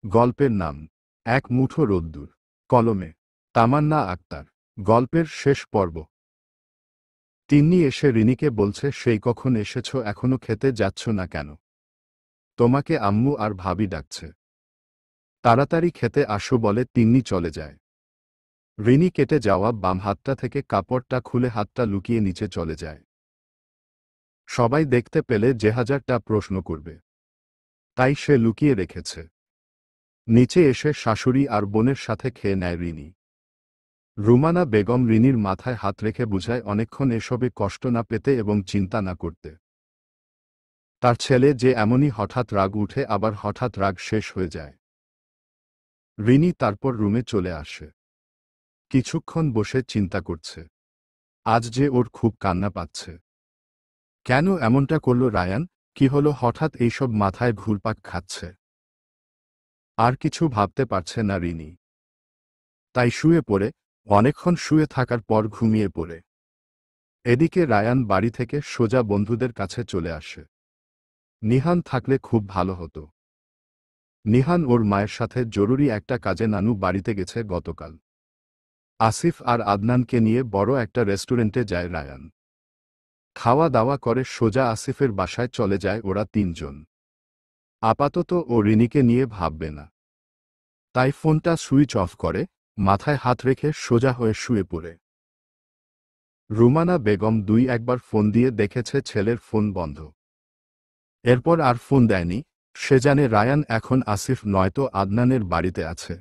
গল্পের নাম এক মুঠো রোদ্দুর। কলমে তামান্না আক্তার। গল্পের শেষ পর্ব। তিন্নি এসে রিনিকে বলছে, সেই কখন এসেছ, এখনো খেতে যাচ্ছ না কেন? তোমাকে আম্মু আর ভাবি ডাকছে, তাড়াতাড়ি খেতে আসো বলে তিন্নি চলে যায়। রিনি কেটে যাওয়া বাম হাতটা থেকে কাপড়টা খুলে হাতটা লুকিয়ে নিচে চলে যায়। সবাই দেখতে পেলে যে হাজারটা প্রশ্ন করবে, তাই সে লুকিয়ে রেখেছে। নিচে এসে শাশুড়ি আর বোনের সাথে খেয়ে নেয় রিনি। রুমানা বেগম রিনির মাথায় হাত রেখে বুঝায় অনেকক্ষণ এসবে কষ্ট না পেতে এবং চিন্তা না করতে। তার ছেলে যে এমনই হঠাৎ রাগ উঠে আবার হঠাৎ রাগ শেষ হয়ে যায়। রিনি তারপর রুমে চলে আসে। কিছুক্ষণ বসে চিন্তা করছে, আজ যে ওর খুব কান্না পাচ্ছে। কেন এমনটা করল রায়ান? কি হলো হঠাৎ এইসব মাথায় ঘুরপাক খাচ্ছে? আর কিছু ভাবতে পারছে না রিনি, তাই শুয়ে পড়ে। অনেকক্ষণ শুয়ে থাকার পর ঘুমিয়ে পড়ে। এদিকে রায়ান বাড়ি থেকে সোজা বন্ধুদের কাছে চলে আসে। নিহান থাকলে খুব ভালো হতো। নিহান ওর মায়ের সাথে জরুরি একটা কাজে নানু বাড়িতে গেছে গতকাল। আসিফ আর আদনানকে নিয়ে বড় একটা রেস্টুরেন্টে যায় রায়ান। খাওয়া দাওয়া করে সোজা আসিফের বাসায় চলে যায় ওরা তিনজন। আপাতত ও রিনিকে নিয়ে ভাববে না, তাই ফোনটা সুইচ অফ করে মাথায় হাত রেখে সোজা হয়ে শুয়ে পড়ে। রুমানা বেগম দুই একবার ফোন দিয়ে দেখেছে ছেলের ফোন বন্ধ। এরপর আর ফোন দেয়নি। সে জানে রায়ান এখন আসিফ নয়তো আদনানের বাড়িতে আছে।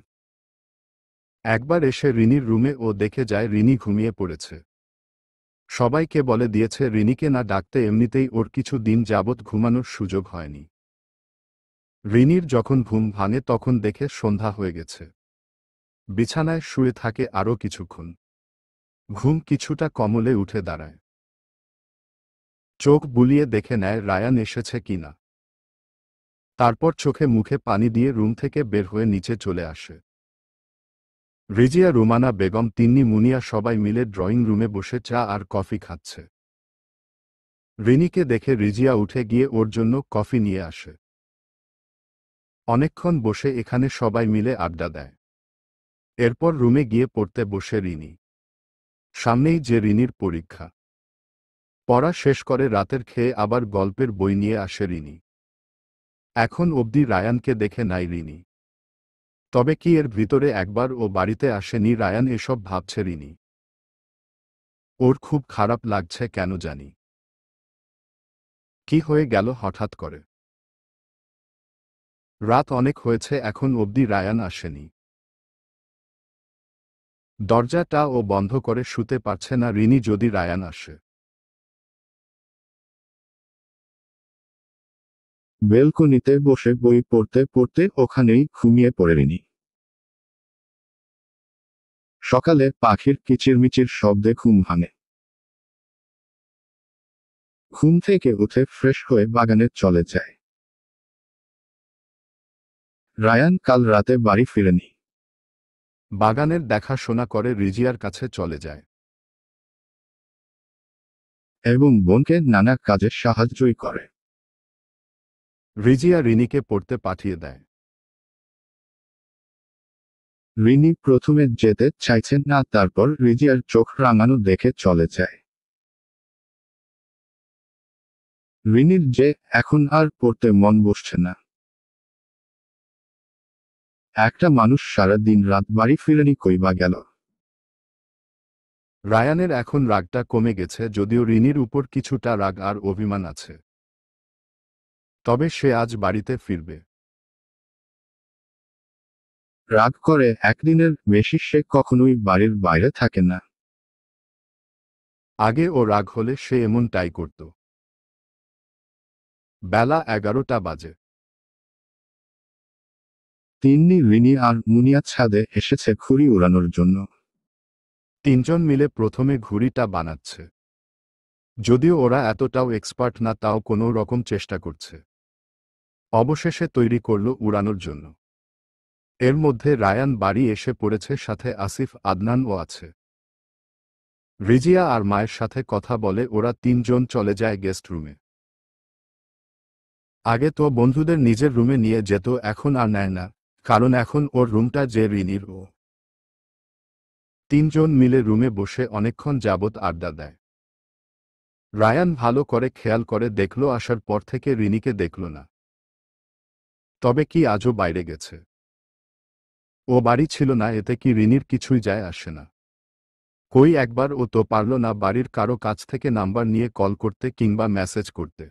একবার এসে রিনির রুমে ও দেখে যায় রিনি ঘুমিয়ে পড়েছে। সবাইকে বলে দিয়েছে রিনিকে না ডাকতে, এমনিতেই ওর কিছু দিন যাবৎ ঘুমানোর সুযোগ হয়নি। রিনির যখন ঘুম ভাঙে তখন দেখে সন্ধ্যা হয়ে গেছে। বিছানায় শুয়ে থাকে আরও কিছুক্ষণ। ঘুম কিছুটা কমলে উঠে দাঁড়ায়। চোখ বুলিয়ে দেখে নেয় রায়ান এসেছে কিনা। তারপর চোখে মুখে পানি দিয়ে রুম থেকে বের হয়ে নিচে চলে আসে। রিজিয়া, রুমানা বেগম, তিন্নি, মুনিয়া সবাই মিলে ড্রয়িং রুমে বসে চা আর কফি খাচ্ছে। রিনিকে দেখে রিজিয়া উঠে গিয়ে ওর জন্য কফি নিয়ে আসে। অনেকক্ষণ বসে এখানে সবাই মিলে আড্ডা দেয়। এরপর রুমে গিয়ে পড়তে বসে রিনি। সামনেই যে রিনির পরীক্ষা। পড়া শেষ করে রাতের খেয়ে আবার গল্পের বই নিয়ে আসে রিনি। এখন অবধি রায়ানকে দেখে নাই রিনি। তবে কি এর ভিতরে একবার ও বাড়িতে আসেনি রায়ান, এসব ভাবছে রিনি। ওর খুব খারাপ লাগছে কেন জানি। কি হয়ে গেল হঠাৎ করে? রাত অনেক হয়েছে, এখন অবধি রায়ান আসেনি। দরজাটা ও বন্ধ করে শুতে পারছে না রিনি, যদি রায়ান আসে। বেলকনিতে বসে বই পড়তে পড়তে ওখানেই ঘুমিয়ে পড়ে রিনি। সকালে পাখির কিচিরমিচির শব্দে ঘুম ভাঙে। ঘুম থেকে উঠে ফ্রেশ হয়ে বাগানে চলে যায়। রায়ান কাল রাতে বাড়ি ফিরেনি। বাগানের দেখাশোনা করে রিজিয়ার কাছে চলে যায় এবং বোনকে নানা কাজে সাহায্যই করে। রিজিয়া রিনিকে পড়তে পাঠিয়ে দেয়। রিনি প্রথমে যেতে চাইছেন না, তারপর রিজিয়ার চোখ রাঙানো দেখে চলে যায়। রিনির যে এখন আর পড়তে মন বসছে না। একটা মানুষ সারা দিন রাত বাড়ি ফিরেনি, কই বা গেল। রায়ানের এখন রাগটা কমে গেছে, যদিও রিনির উপর কিছুটা রাগ আর অভিমান আছে। তবে সে আজ বাড়িতে ফিরবে। রাগ করে একদিনের বেশি সে কখনোই বাড়ির বাইরে থাকে না। আগে ও রাগ হলে সে এমনটাই করত। বেলা 11টা বাজে। তিন্নি, রিনি আর মুনিয়া ছাদে এসেছে ঘুড়ি উড়ানোর জন্য। তিনজন মিলে প্রথমে ঘুড়িটা বানাচ্ছে। যদিও ওরা এতটাও এক্সপার্ট না, তাও কোনো রকম চেষ্টা করছে। অবশেষে তৈরি করল উড়ানোর জন্য। এর মধ্যে রায়ান বাড়ি এসে পড়েছে, সাথে আসিফ, আদনানও আছে। রিজিয়া আর মায়ের সাথে কথা বলে ওরা তিনজন চলে যায় গেস্ট রুমে। আগে তো বন্ধুদের নিজের রুমে নিয়ে যেত, এখন আর নেয় না, কারণ এখন ওর রুমটা যে রিনির। ও তিনজন মিলে রুমে বসে অনেকক্ষণ যাবৎ আড্ডা দেয়। রায়ান ভালো করে খেয়াল করে দেখল আসার পর থেকে রিনিকে দেখল না। তবে কি আজও বাইরে গেছে? ও বাড়ি ছিল না, এতে কি রিনির কিছুই যায় আসে না? কই একবার ও তো পারল না বাড়ির কারো কাছ থেকে নাম্বার নিয়ে কল করতে কিংবা মেসেজ করতে।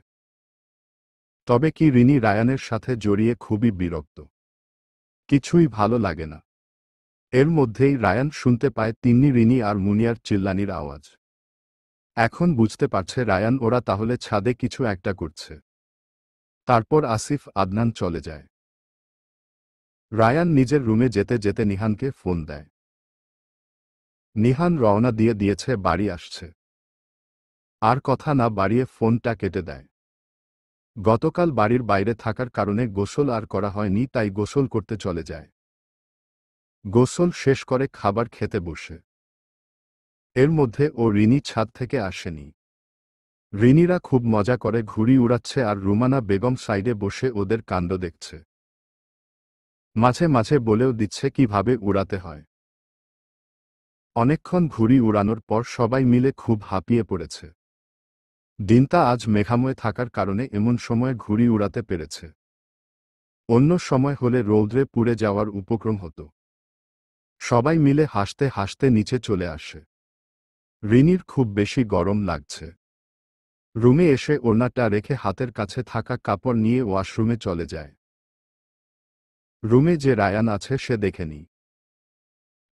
তবে কি রিনি রায়ানের সাথে জড়িয়ে খুবই বিরক্ত, কিছুই ভালো লাগে না। এর মধ্যেই রায়ান শুনতে পায় তিন্নি, রিনি আর মুনিয়ার চিল্লানির আওয়াজ। এখন বুঝতে পারছে রায়ান ওরা তাহলে ছাদে কিছু একটা করছে। তারপর আসিফ আদনান চলে যায়। রায়ান নিজের রুমে যেতে যেতে নিহানকে ফোন দেয়। নিহান রওনা দিয়ে দিয়েছে, বাড়ি আসছে। আর কথা না বাড়িয়ে ফোনটা কেটে দেয়। গতকাল বাড়ির বাইরে থাকার কারণে গোসল আর করা হয়নি, তাই গোসল করতে চলে যায়। গোসল শেষ করে খাবার খেতে বসে। এর মধ্যে ও রিনি ছাদ থেকে আসেনি। রিনিরা খুব মজা করে ঘুড়ি উড়াচ্ছে আর রুমানা বেগম সাইডে বসে ওদের কাণ্ড দেখছে। মাঝে মাঝে বলেও দিচ্ছে কিভাবে উড়াতে হয়। অনেকক্ষণ ঘুড়ি উড়ানোর পর সবাই মিলে খুব হাঁপিয়ে পড়েছে। দিনটা আজ মেঘাময় থাকার কারণে এমন সময় ঘুড়ি উড়াতে পেরেছে। অন্য সময় হলে রৌদ্রে পুড়ে যাওয়ার উপক্রম হতো। সবাই মিলে হাসতে হাসতে নিচে চলে আসে। রিনির খুব বেশি গরম লাগছে। রুমে এসে ওড়নাটা রেখে হাতের কাছে থাকা কাপড় নিয়ে ওয়াশরুমে চলে যায়। রুমে যে রায়ান আছে সে দেখেনি।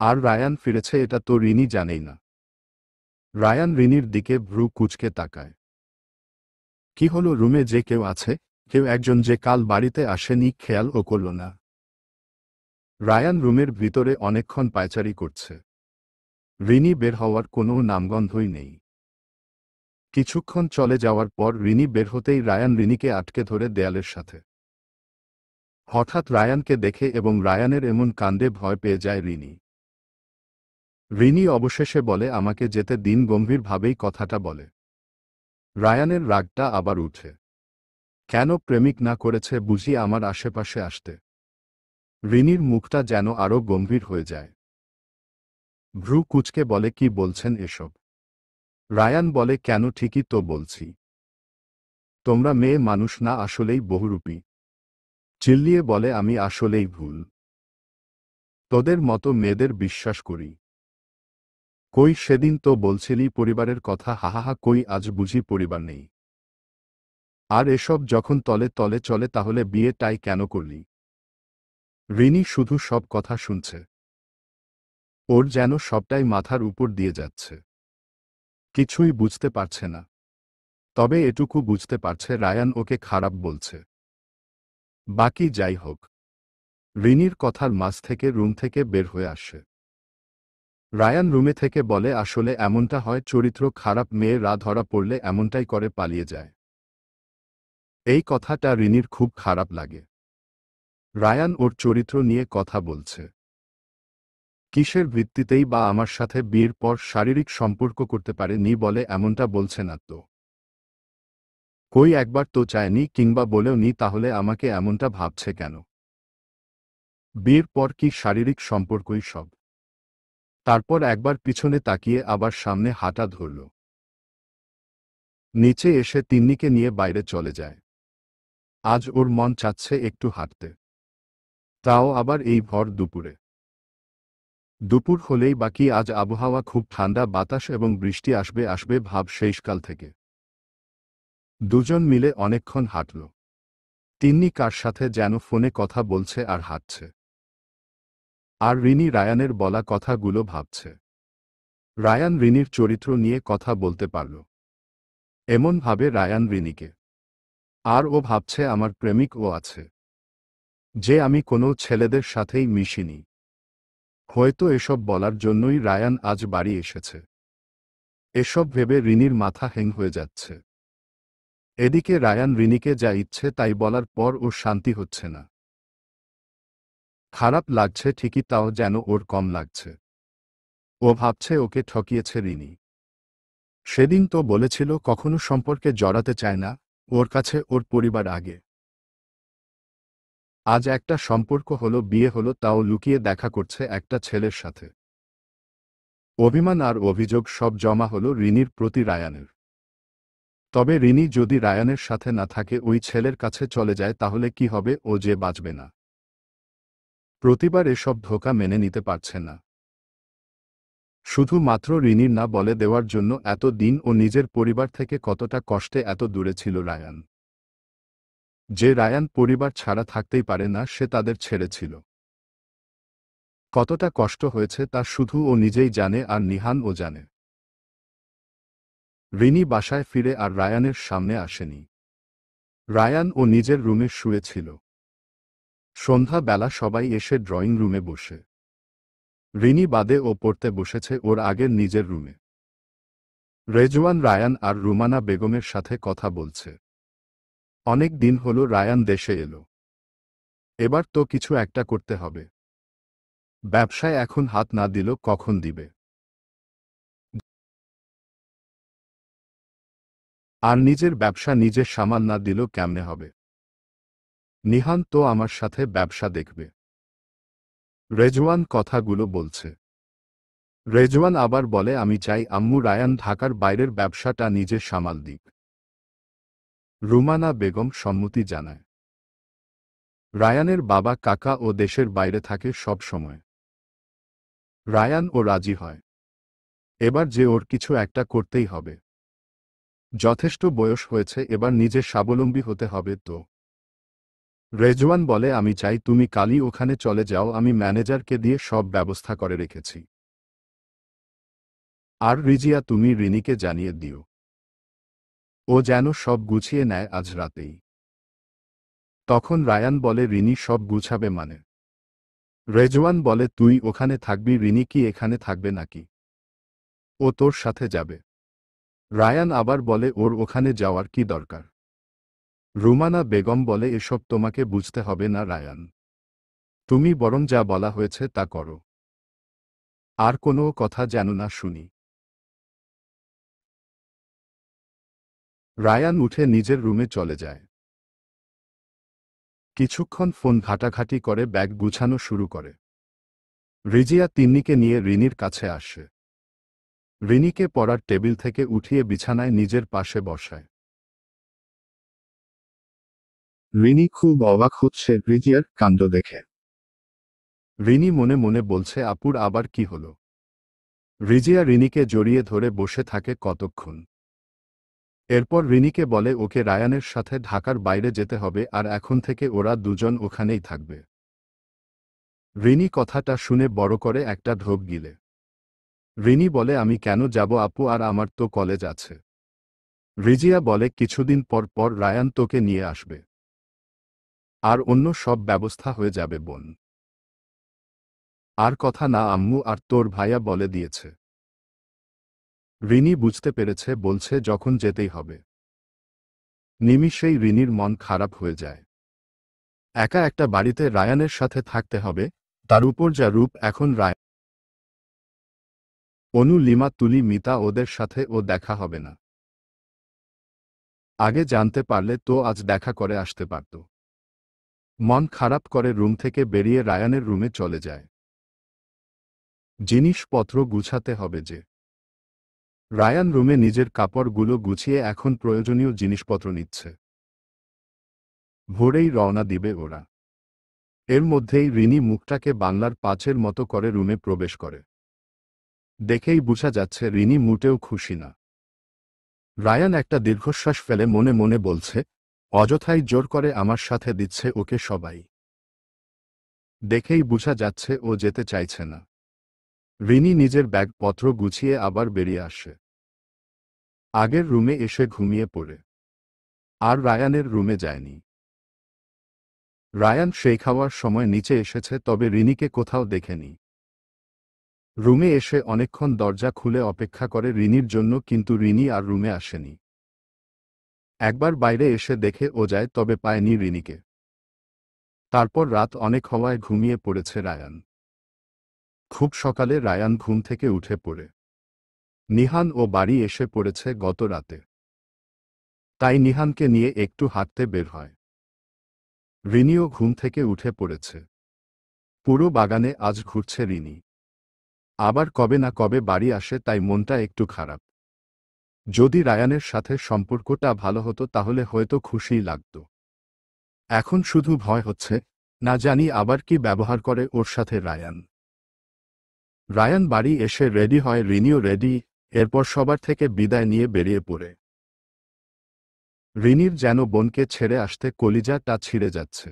আর রায়ান ফিরেছে এটা তো রিনি জানেই না। রায়ান রিনির দিকে ভ্রু কুঁচকে তাকায়। কি হলো, রুমে যে কেউ আছে? কেউ একজন যে কাল বাড়িতে আসেনি খেয়ালও করল না। রায়ান রুমের ভিতরে অনেকক্ষণ পায়চারি করছে। রিনি বের হওয়ার কোনো নামগন্ধই নেই। কিছুক্ষণ চলে যাওয়ার পর রিনি বের হতেই রায়ান রিনিকে আটকে ধরে দেয়ালের সাথে। হঠাৎ রায়ানকে দেখে এবং রায়ানের এমন কাণ্ডে ভয় পেয়ে যায় রিনি। রিনি অবশেষে বলে, আমাকে যেতে দিন, গম্ভীরভাবেই কথাটা বলে। রায়ানের রাগটা আবার উঠে। কেন প্রেমিক না করেছে বুঝি আমার আশেপাশে আসতে? রিনির মুখটা যেন আরও গম্ভীর হয়ে যায়। ভ্রু কুঁচকে বলে, কি বলছেন এসব? রায়ান বলে, কেন, ঠিকই তো বলছি। তোমরা মেয়ে মানুষ না, আসলেই বহুরূপী। চিল্লিয়ে বলে, আমি আসলেই ভুল। তোদের মতো মেয়েদের বিশ্বাস করি। কই সেদিন তো বলছিলি পরিবারের কথা, হাহাহা, কই আজ বুঝি পরিবার নেই? আর এসব যখন তলে তলে চলে তাহলে বিয়েটাই কেন করলি? রিনি শুধু সব কথা শুনছে। ওর যেন সবটাই মাথার উপর দিয়ে যাচ্ছে। কিছুই বুঝতে পারছে না। তবে এটুকু বুঝতে পারছে রায়ান ওকে খারাপ বলছে। বাকি যাই হোক, রিনির কথার মাঝ থেকে রুম থেকে বের হয়ে আসে। রায়ান রুমে থেকে বলে, আসলে এমনটা হয়, চরিত্র খারাপ মেয়েরা ধরা পড়লে এমনটাই করে, পালিয়ে যায়। এই কথাটা রিনির খুব খারাপ লাগে। রায়ান ওর চরিত্র নিয়ে কথা বলছে। কিসের ভিত্তিতেই বা আমার সাথে বিয়ের পর শারীরিক সম্পর্ক করতে পারে নি বলে এমনটা বলছে না তো? কই একবার তো চায়নি, কিংবা বলেও নি, তাহলে আমাকে এমনটা ভাবছে কেন? বিয়ের পর কি শারীরিক সম্পর্কই সব? তারপর একবার পিছনে তাকিয়ে আবার সামনে হাঁটা ধরল। নিচে এসে তিন্নিকে নিয়ে বাইরে চলে যায়। আজ ওর মন চাচ্ছে একটু হাঁটতে। তাও আবার এই ভর দুপুরে। দুপুর হলেই বাকি, আজ আবহাওয়া খুব ঠান্ডা, বাতাস এবং বৃষ্টি আসবে আসবে ভাব শেষকাল থেকে। দুজন মিলে অনেকক্ষণ হাঁটল। তিন্নি কার সাথে যেন ফোনে কথা বলছে আর হাঁটছে। আর রিনি রায়ানের বলা কথাগুলো ভাবছে। রায়ান রিনির চরিত্র নিয়ে কথা বলতে পারল। এমন ভাবে রায়ান রিনিকে। আর ও ভাবছে, আমার প্রেমিক ও আছে, যে আমি কোনো ছেলেদের সাথেই মিশিনি। হয়তো এসব বলার জন্যই রায়ান আজ বাড়ি এসেছে। এসব ভেবে রিনির মাথা হ্যাং হয়ে যাচ্ছে। এদিকে রায়ান রিনিকে যা ইচ্ছে তাই বলার পর ওর শান্তি হচ্ছে না। খারাপ লাগছে ঠিকই, তাও যেন ওর কম লাগছে। ও ভাবছে ওকে ঠকিয়েছে রিনি। সেদিন তো বলেছিল কখনো সম্পর্কে জড়াতে চায় না, ওর কাছে ওর পরিবার আগে। আজ একটা সম্পর্ক হলো, বিয়ে হলো, তাও লুকিয়ে দেখা করছে একটা ছেলের সাথে। অভিমান আর অভিযোগ সব জমা হলো রিনির প্রতি রায়ানের। তবে রিনি যদি রায়ানের সাথে না থাকে, ওই ছেলের কাছে চলে যায়, তাহলে কি হবে? ও যে বাঁচবে না। প্রতিবার এসব ধোঁকা মেনে নিতে পারছে না। শুধুমাত্র রিনির না বলে দেওয়ার জন্য এত দিন ও নিজের পরিবার থেকে কতটা কষ্টে এত দূরে ছিল রায়ান। যে রায়ান পরিবার ছাড়া থাকতেই পারে না, সে তাদের ছেড়েছিল। কতটা কষ্ট হয়েছে তা শুধু ও নিজেই জানে, আর নিহান ও জানে। রিনি বাসায় ফিরে আর রায়ানের সামনে আসেনি। রায়ান ও নিজের রুমে শুয়েছিল। সন্ধ্যা বেলা সবাই এসে ড্রয়িং রুমে বসে। রিনি বাদে ও পড়তে বসেছে ওর আগের নিজের রুমে। রেজওয়ান রায়ান আর রুমানা বেগমের সাথে কথা বলছে। অনেক দিন হলো রায়ান দেশে এলো। এবার তো কিছু একটা করতে হবে। ব্যবসায় এখন হাত না দিল কখন দিবে? আর নিজের ব্যবসা নিজে সামাল না দিল কেমনে হবে? নিহান তো আমার সাথে ব্যবসা দেখবে। রেজওয়ান কথাগুলো বলছে। রেজওয়ান আবার বলে, আমি চাই আম্মু রায়ান ঢাকার বাইরের ব্যবসাটা নিজে সামাল দিক। রুমানা বেগম সম্মতি জানায়। রায়ানের বাবা কাকা ও দেশের বাইরে থাকে সব সময়। রায়ান ও রাজি হয়। এবার যে ওর কিছু একটা করতেই হবে। যথেষ্ট বয়স হয়েছে, এবার নিজে স্বাবলম্বী হতে হবে তো। রেজওয়ান বলে, আমি চাই তুমি কালই ওখানে চলে যাও, আমি ম্যানেজারকে দিয়ে সব ব্যবস্থা করে রেখেছি। আর রিজিয়া, তুমি রিনিকে জানিয়ে দিও। ও যেন সব গুছিয়ে নেয় আজ রাতেই। তখন রায়ান বলে, রিনি সব গুছাবে মানে? রেজওয়ান বলে, তুই ওখানে থাকবি, রিনি কি এখানে থাকবে নাকি? ও তোর সাথে যাবে। রায়ান আবার বলে, ওর ওখানে যাওয়ার কি দরকার? রুমানা বেগম বলে, এসব তোমাকে বুঝতে হবে না রায়ান। তুমি বরং যা বলা হয়েছে তা করো। আর কোনো কথা যেন না শুনি। রায়ান উঠে নিজের রুমে চলে যায়। কিছুক্ষণ ফোন ঘাটাঘাটি করে ব্যাগ গুছানো শুরু করে। রিজিয়া তিন্নিকে নিয়ে রিনির কাছে আসে। রিনিকে পড়ার টেবিল থেকে উঠিয়ে বিছানায় নিজের পাশে বসায়। রিনি খুব অবাক হচ্ছে রিজিয়ার কাণ্ড দেখে। রিনি মনে মনে বলছে, আপুর আবার কি হলো? রিজিয়া রিনিকে জড়িয়ে ধরে বসে থাকে কতক্ষণ। এরপর রিনিকে বলে, ওকে রায়ানের সাথে ঢাকার বাইরে যেতে হবে, আর এখন থেকে ওরা দুজন ওখানেই থাকবে। রিনি কথাটা শুনে বড় করে একটা ঢোক গিলে। রিনি বলে, আমি কেন যাব আপু, আর আমার তো কলেজ আছে। রিজিয়া বলে, কিছুদিন পর পর রায়ান তোকে নিয়ে আসবে। আর অন্য সব ব্যবস্থা হয়ে যাবে বোন। আর কথা না আম্মু, আর তোর ভাইয়া বলে দিয়েছে। রিনি বুঝতে পেরেছে, বলছে যখন যেতেই হবে। নিমিষেই রিনির মন খারাপ হয়ে যায়। একা একটা বাড়িতে রায়ানের সাথে থাকতে হবে, তার উপর যা রূপ এখন রায়। অনু, লিমা, তুলি, মিতা, ওদের সাথে ও দেখা হবে না। আগে জানতে পারলে তো আজ দেখা করে আসতে পারত। মন খারাপ করে রুম থেকে বেরিয়ে রায়ানের রুমে চলে যায়। জিনিসপত্র গুছাতে হবে যে। রায়ান রুমে নিজের কাপড়গুলো গুছিয়ে এখন প্রয়োজনীয় জিনিসপত্র নিচ্ছে। ভোরেই রওনা দিবে ওরা। এর মধ্যেই রিনি মুখটাকে বাংলার পাঁচের মতো করে রুমে প্রবেশ করে। দেখেই বোঝা যাচ্ছে রিনি মোটেও খুশি না। রায়ান একটা দীর্ঘশ্বাস ফেলে মনে মনে বলছে, অযথাই জোর করে আমার সাথে দিচ্ছে ওকে সবাই। দেখেই বোঝা যাচ্ছে ও যেতে চাইছে না। রিনি নিজের ব্যাগপত্র গুছিয়ে আবার বেরিয়ে আসে। আগের রুমে এসে ঘুমিয়ে পড়ে। আর রায়ানের রুমে যায়নি। রায়ান সেই খাওয়ার সময় নিচে এসেছে, তবে রিনিকে কোথাও দেখেনি। রুমে এসে অনেকক্ষণ দরজা খুলে অপেক্ষা করে রিনির জন্য, কিন্তু রিনি আর রুমে আসেনি। একবার বাইরে এসে দেখে ও যায়, তবে পায়নি রিনিকে। তারপর রাত অনেক হওয়ায় ঘুমিয়ে পড়েছে রায়ান। খুব সকালে রায়ান ঘুম থেকে উঠে পড়ে। নিহান ও বাড়ি এসে পড়েছে গত রাতে। তাই নিহানকে নিয়ে একটু হাঁটতে বের হয়। রিনিও ঘুম থেকে উঠে পড়েছে। পুরো বাগানে আজ ঘুরছে রিনি। আবার কবে না কবে বাড়ি আসে, তাই মনটা একটু খারাপ। যদি রায়ানের সাথে সম্পর্কটা ভালো হতো তাহলে হয়তো খুশিই লাগতো। এখন শুধু ভয় হচ্ছে, না জানি আবার কি ব্যবহার করে ওর সাথে রায়ান। রায়ান বাড়ি এসে রেডি হয়, রিনিও রেডি। এরপর সবার থেকে বিদায় নিয়ে বেরিয়ে পড়ে। রিনির যেন বোনকে ছেড়ে আসতে কলিজাটা ছিঁড়ে যাচ্ছে।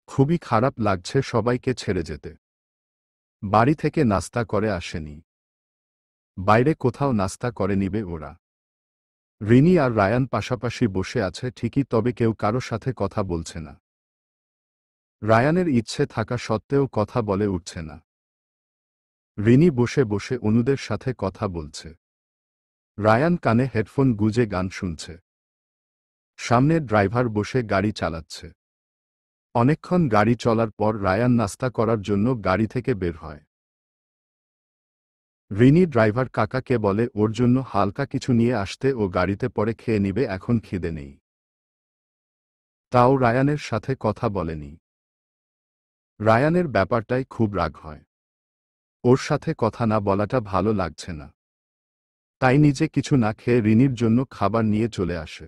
খুবই খারাপ লাগছে সবাইকে ছেড়ে যেতে। বাড়ি থেকে নাস্তা করে আসেনি, বাইরে কোথাও নাস্তা করে নিবে ওরা। রিনি আর রায়ান পাশাপাশি বসে আছে ঠিকই, তবে কেউ কারো সাথে কথা বলছে না। রায়ানের ইচ্ছে থাকা সত্ত্বেও কথা বলে উঠছে না। রিনি বসে বসে অনুদের সাথে কথা বলছে। রায়ান কানে হেডফোন গুজে গান শুনছে। সামনে ড্রাইভার বসে গাড়ি চালাচ্ছে। অনেকক্ষণ গাড়ি চলার পর রায়ান নাস্তা করার জন্য গাড়ি থেকে বের হয়। রিনি ড্রাইভার কাকাকে বলে ওর জন্য হালকা কিছু নিয়ে আসতে, ও গাড়িতে পরে খেয়ে নিবে, এখন খিদে নেই। তাও রায়ানের সাথে কথা বলেনি। রায়ানের ব্যাপারটাই খুব রাগ হয়। ওর সাথে কথা না বলাটা ভালো লাগছে না। তাই নিজে কিছু না খেয়ে রিনির জন্য খাবার নিয়ে চলে আসে।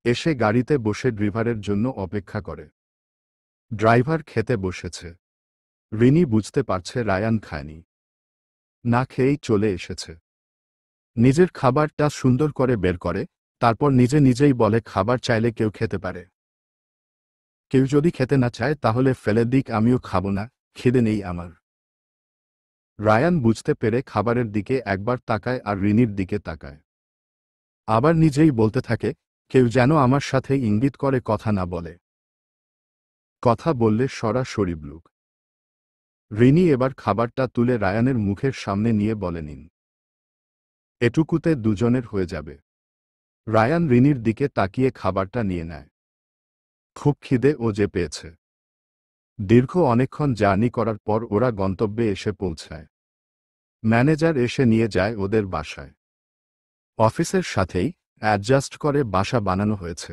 এসে গাড়িতে বসে ড্রাইভারের জন্য অপেক্ষা করে। ড্রাইভার খেতে বসেছে। রিনি বুঝতে পারছে রায়ান খায়নি, না খেয়েই চলে এসেছে। নিজের খাবারটা সুন্দর করে বের করে, তারপর নিজে নিজেই বলে খাবার চাইলে কেউ খেতে পারে। কেউ যদি খেতে না চায় তাহলে ফেলে দিক, আমিও খাবো না, খিদে নেই আমার। রায়ান বুঝতে পেরে খাবারের দিকে একবার তাকায় আর রিনির দিকে তাকায়। আবার নিজেই বলতে থাকে, কেউ যেন আমার সাথে ইঙ্গিত করে কথা না বলে। কথা বললে সরাসরি ব্লুক। রিনি এবার খাবারটা তুলে রায়ানের মুখের সামনে নিয়ে বলে নিন। এটুকুতে দুজনের হয়ে যাবে। রায়ান রিনির দিকে তাকিয়ে খাবারটা নিয়ে নেয়। খুব খিদে ও যে পেয়েছে। দীর্ঘ অনেকক্ষণ জার্নি করার পর ওরা গন্তব্যে এসে পৌঁছায়। ম্যানেজার এসে নিয়ে যায় ওদের বাসায়। অফিসের সাথেই অ্যাডজাস্ট করে বাসা বানানো হয়েছে।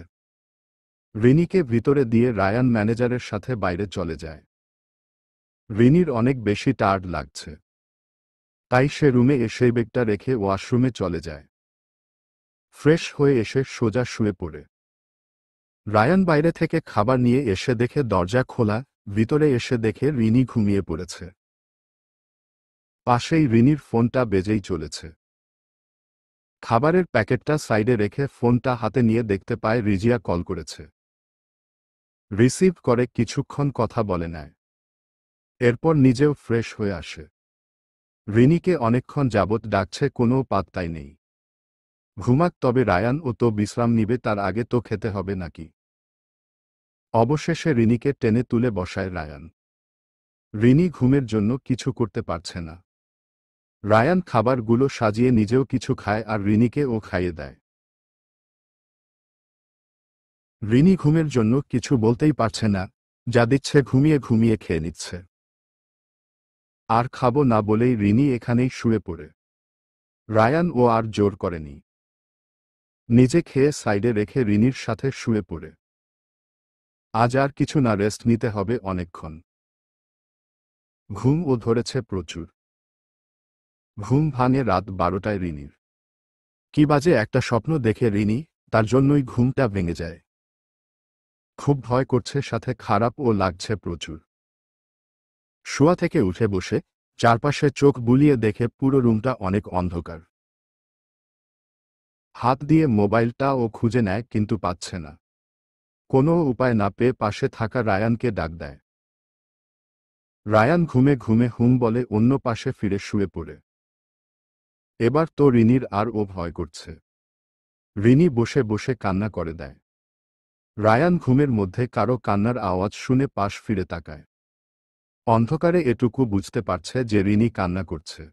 রিনিকে ভিতরে দিয়ে রায়ান ম্যানেজারের সাথে বাইরে চলে যায়। রিনির অনেক বেশি টায়ার্ড লাগছে, তাই সে রুমে এসে ব্যাগটা রেখে ওয়াশরুমে চলে যায়। ফ্রেশ হয়ে এসে সোজা শুয়ে পড়ে। রায়ান বাইরে থেকে খাবার নিয়ে এসে দেখে দরজা খোলা। ভিতরে এসে দেখে রিনি ঘুমিয়ে পড়েছে। পাশেই রিনির ফোনটা বেজেই চলেছে। খাবারের প্যাকেটটা সাইডে রেখে ফোনটা হাতে নিয়ে দেখতে পায় রিজিয়া কল করেছে। রিসিভ করে কিছুক্ষণ কথা বলে নেয়। এরপর নিজেও ফ্রেশ হয়ে আসে। রিনিকে অনেকক্ষণ যাবৎ ডাকছে, কোনো পাত্তাই নেই। ঘুমাক, তবে রায়ান ও তো বিশ্রাম নিবে, তার আগে তো খেতে হবে নাকি। অবশেষে রিনিকে টেনে তুলে বসায় রায়ান। রিনি ঘুমের জন্য কিছু করতে পারছে না। রায়ান খাবারগুলো সাজিয়ে নিজেও কিছু খায় আর রিনিকে ও খাইয়ে দেয়। রিনি ঘুমের জন্য কিছু বলতেই পারছে না, যা দিচ্ছে ঘুমিয়ে ঘুমিয়ে খেয়ে নিচ্ছে। আর খাবো না বলেই রিনি এখানেই শুয়ে পড়ে। রায়ান ও আর জোর করেনি। নিজে খেয়ে সাইডে রেখে রিনির সাথে শুয়ে পড়ে। আজ আর কিছু না, রেস্ট নিতে হবে অনেকক্ষণ। ঘুম ও ধরেছে প্রচুর। ঘুম ভাঙে রাত 12টায় রিনির। কি বাজে একটা স্বপ্ন দেখে রিনি, তার জন্যই ঘুমটা ভেঙে যায়। খুব ভয় করছে, সাথে খারাপ ও লাগছে প্রচুর। শোয়া থেকে উঠে বসে চারপাশে চোখ বুলিয়ে দেখে পুরো রুমটা অনেক অন্ধকার। হাত দিয়ে মোবাইলটা ও খুঁজে নেয় কিন্তু পাচ্ছে না। কোনো উপায় না পেয়ে পাশে থাকা রায়ানকে ডাক দেয়। রায়ান ঘুমে ঘুমে হুম বলে অন্য পাশে ফিরে শুয়ে পড়ে। এবার তো রিনির আর ও ভয় করছে। রিনি বসে বসে কান্না করে দেয়। রায়ান ঘুমের মধ্যে কারো কান্নার আওয়াজ শুনে পাশ ফিরে তাকায়। অন্ধকারে এটুকু বুঝতে পারছে যে রিনি কান্না করছে।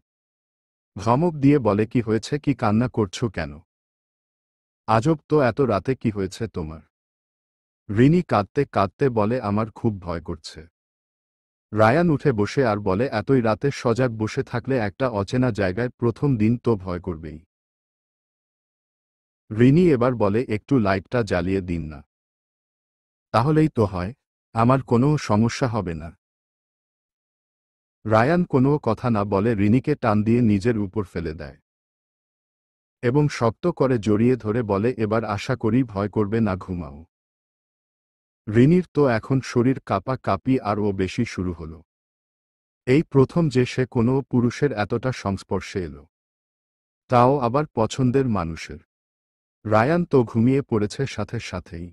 ধমক দিয়ে বলে, কি হয়েছে, কি কান্না করছো কেন? আজব তো, এত রাতে কি হয়েছে তোমার? রিনি কাঁদতে কাঁদতে বলে, আমার খুব ভয় করছে। রায়ান উঠে বসে আর বলে, এতই রাতে সজাগ বসে থাকলে একটা অচেনা জায়গায় প্রথম দিন তো ভয় করবেই। রিনি এবার বলে, একটু লাইটটা জ্বালিয়ে দিন না। তাহলেই তো হয়, আমার কোনো সমস্যা হবে না। রায়ান কোনো কথা না বলে রিনিকে টান দিয়ে নিজের উপর ফেলে দেয় এবং শক্ত করে জড়িয়ে ধরে বলে, এবার আশা করি ভয় করবে না, ঘুমাও। রিনির তো এখন শরীর কাঁপি আর ও বেশি শুরু হলো। এই প্রথম যে সে কোনো পুরুষের এতটা সংস্পর্শে এলো, তাও আবার পছন্দের মানুষের। রায়ান তো ঘুমিয়ে পড়েছে সাথে সাথেই।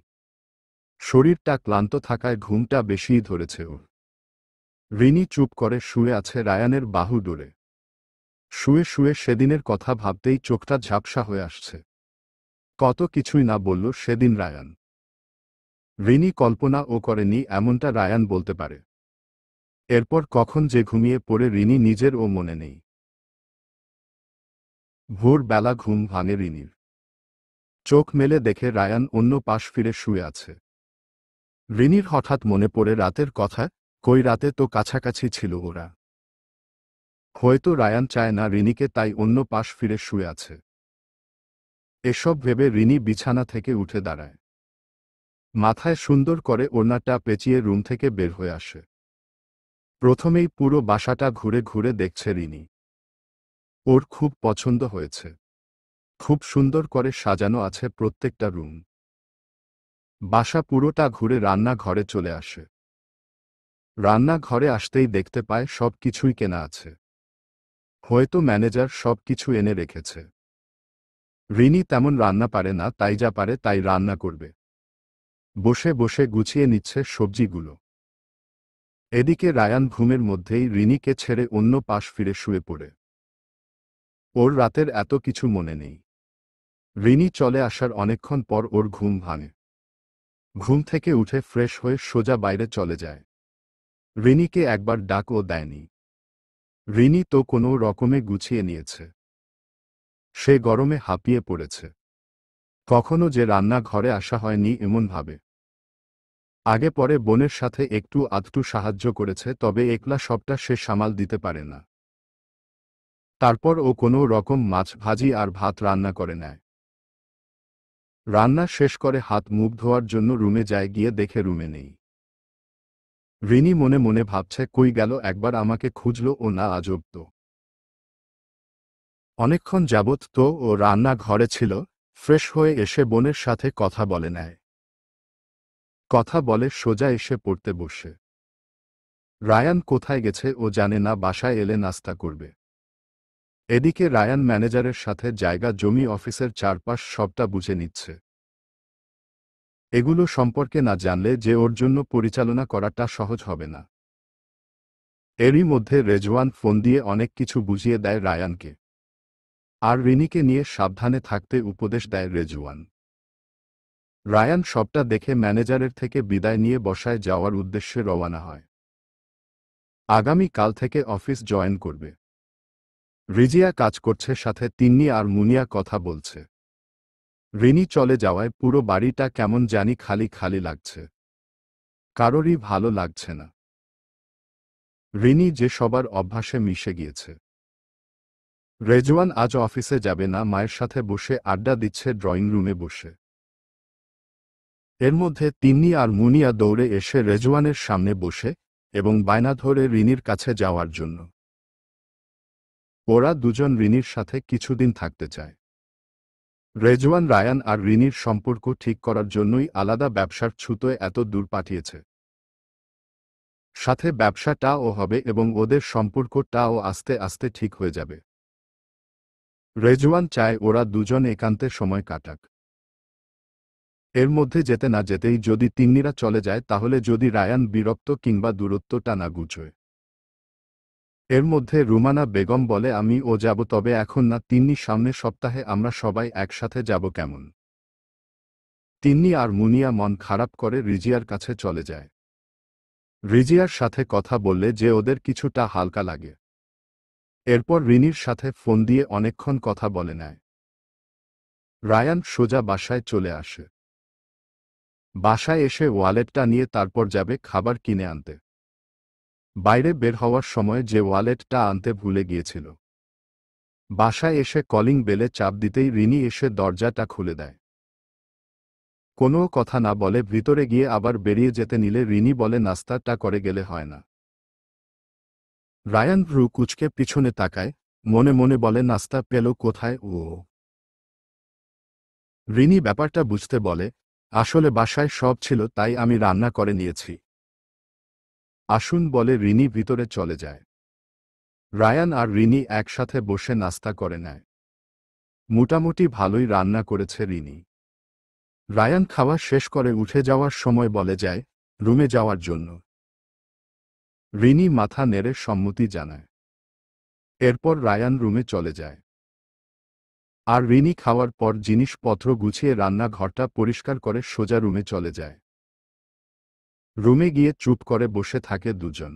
শরীরটা ক্লান্ত থাকায় ঘুমটা বেশিই ধরেছে ওর। রিনি চুপ করে শুয়ে আছে রায়ানের বাহু ডোরে। শুয়ে শুয়ে সেদিনের কথা ভাবতেই চোখটা ঝাপসা হয়ে আসছে। কত কিছুই না বলল সেদিন রায়ান। রিনি কল্পনাও করেনি এমনটা রায়ান বলতে পারে। এরপর কখন যে ঘুমিয়ে পড়ে রিনি নিজের ও মনে নেই। ভোরবেলা ঘুম ভাঙে রিনির। চোখ মেলে দেখে রায়ান অন্য পাশ ফিরে শুয়ে আছে। রিনির হঠাৎ মনে পড়ে রাতের কথা, কই রাতে তো কাছাকাছি ছিল ওরা। হয়তো রায়ান চায় না রিনিকে, তাই অন্য পাশ ফিরে শুয়ে আছে। এসব ভেবে রিনি বিছানা থেকে উঠে দাঁড়ায়। মাথায় সুন্দর করে ওড়নাটা পেঁচিয়ে রুম থেকে বের হয়ে আসে। প্রথমেই পুরো বাসাটা ঘুরে ঘুরে দেখছে রিনি। ওর খুব পছন্দ হয়েছে। খুব সুন্দর করে সাজানো আছে প্রত্যেকটা রুম। বাসা পুরোটা ঘুরে রান্নাঘরে চলে আসে। রান্নাঘরে আসতেই দেখতে পায় সব কিছুই কেনা আছে। হয়তো ম্যানেজার সব কিছু এনে রেখেছে। রিনি তেমন রান্না পারে না, তাই যা পারে তাই রান্না করবে। বসে বসে গুছিয়ে নিচ্ছে সবজিগুলো। এদিকে রায়ান ঘুমের মধ্যেই রিনিকে ছেড়ে অন্য পাশ ফিরে শুয়ে পড়ে। ওর রাতের এত কিছু মনে নেই। রিনি চলে আসার অনেকক্ষণ পর ওর ঘুম ভাঙে। ঘুম থেকে উঠে ফ্রেশ হয়ে সোজা বাইরে চলে যায়। রিনিকে একবার ডাকও দেয়নি। রিনি তো কোনো রকমে গুছিয়ে নিয়েছে। সে গরমে হাঁপিয়ে পড়েছে। কখনো যে রান্নাঘরে আসা হয়নি এমন ভাবে। আগে পরে বোনের সাথে একটু আধটু সাহায্য করেছে, তবে একলা সবটা সে সামাল দিতে পারে না। তারপর ও কোনো রকম মাছ ভাজি আর ভাত রান্না করে নেয়। রান্না শেষ করে হাত মুখ ধোয়ার জন্য রুমে যায়, গিয়ে দেখে রুমে নেই। রিনি মনে মনে ভাবছে, কই গেল, একবার আমাকে খুঁজল ও না, আজব তো। অনেকক্ষণ যাবৎ তো ও রান্না ঘরে ছিল। ফ্রেশ হয়ে এসে বোনের সাথে কথা বলে নেয়। কথা বলে সোজা এসে পড়তে বসে। রায়ান কোথায় গেছে ও জানে না, বাসায় এলে নাস্তা করবে। এদিকে রায়ান ম্যানেজারের সাথে জায়গা জমি অফিসের চারপাশ সবটা বুঝে নিচ্ছে। এগুলো সম্পর্কে না জানলে যে ওর জন্য পরিচালনা করাটা সহজ হবে না। এরই মধ্যে রেজওয়ান ফোন দিয়ে অনেক কিছু বুঝিয়ে দেয় রায়ানকে। আর রিনিকে নিয়ে সাবধানে থাকতে উপদেশ দেয় রেজওয়ান। রায়ান সবটা দেখে ম্যানেজারের থেকে বিদায় নিয়ে বাসায় যাওয়ার উদ্দেশ্যে রওনা হয়। আগামী কাল থেকে অফিস জয়েন করবে। রিজিয়া কাজ করছে, সাথে তিন্নি আর মুনিয়া কথা বলছে। রিনি চলে যাওয়ায় পুরো বাড়িটা কেমন জানি খালি খালি লাগছে। কারোরই ভালো লাগছে না। রিনি যে সবার অভ্যাসে মিশে গিয়েছে। রেজওয়ান আজ অফিসে যাবে না, মায়ের সাথে বসে আড্ডা দিচ্ছে ড্রয়িং রুমে বসে। এর মধ্যে তিন্নি আর মুনিয়া দৌড়ে এসে রেজওয়ানের সামনে বসে এবং বায়না ধরে রিনির কাছে যাওয়ার জন্য। ওরা দুজন রিনির সাথে কিছুদিন থাকতে চায়। রেজওয়ান রায়ান আর রিনির সম্পর্ক ঠিক করার জন্যই আলাদা ব্যবসার ছুতোয় এত দূর পাঠিয়েছে। সাথে ব্যবসাটাও হবে এবং ওদের সম্পর্কটাও আস্তে আস্তে ঠিক হয়ে যাবে। রেজওয়ান চায় ওরা দুজন একান্তে সময় কাটাক। এর মধ্যে যেতে না যেতেই যদি তিন্নিরা চলে যায়, তাহলে যদি রায়ান বিরক্ত কিংবা দূরত্বটা না গুছোয়। এর মধ্যে রুমানা বেগম বলে, আমি ও যাব, তবে এখন না তিন্নি, সামনের সপ্তাহে আমরা সবাই একসাথে যাব কেমন? তিন্নি আর মুনিয়া মন খারাপ করে রিজিয়ার কাছে চলে যায়। রিজিয়ার সাথে কথা বললে যে ওদের কিছুটা হালকা লাগে। এরপর রিনির সাথে ফোন দিয়ে অনেকক্ষণ কথা বলে নেয়। রায়ান সোজা বাসায় চলে আসে। বাসায় এসে ওয়ালেটটা নিয়ে তারপর যাবে খাবার কিনে আনতে। বাইরে বের হওয়ার সময় যে ওয়ালেটটা আনতে ভুলে গিয়েছিল। বাসায় এসে কলিং বেলে চাপ দিতেই রিনি এসে দরজাটা খুলে দেয়। কোনো কথা না বলে ভিতরে গিয়ে আবার বেরিয়ে যেতে নিলে রিনি বলে নাস্তাটা করে গেলে হয় না। রায়ান ভ্রু কুঁচকে পিছনে তাকায়, মনে মনে বলে নাস্তা পেল কোথায় ও। রিনি ব্যাপারটা বুঝতে বলে, আসলে বাসায় সব ছিল তাই আমি রান্না করে নিয়েছি। আসুন বলে রিনি ভিতরে চলে যায়। রায়ান আর রিনি একসাথে বসে নাস্তা করে নেয়। মোটামুটি ভালোই রান্না করেছে রিনি। রায়ান খাওয়া শেষ করে উঠে যাওয়ার সময় বলে যায়, রুমে যাওয়ার জন্য। রিনি মাথা নেড়ে সম্মতি জানায়। এরপর রায়ান রুমে চলে যায়। আর রিনি খাওয়ার পর জিনিসপত্র গুছিয়ে রান্নাঘরটা পরিষ্কার করে সোজা রুমে চলে যায়। রুমে গিয়ে চুপ করে বসে থাকে দুজন।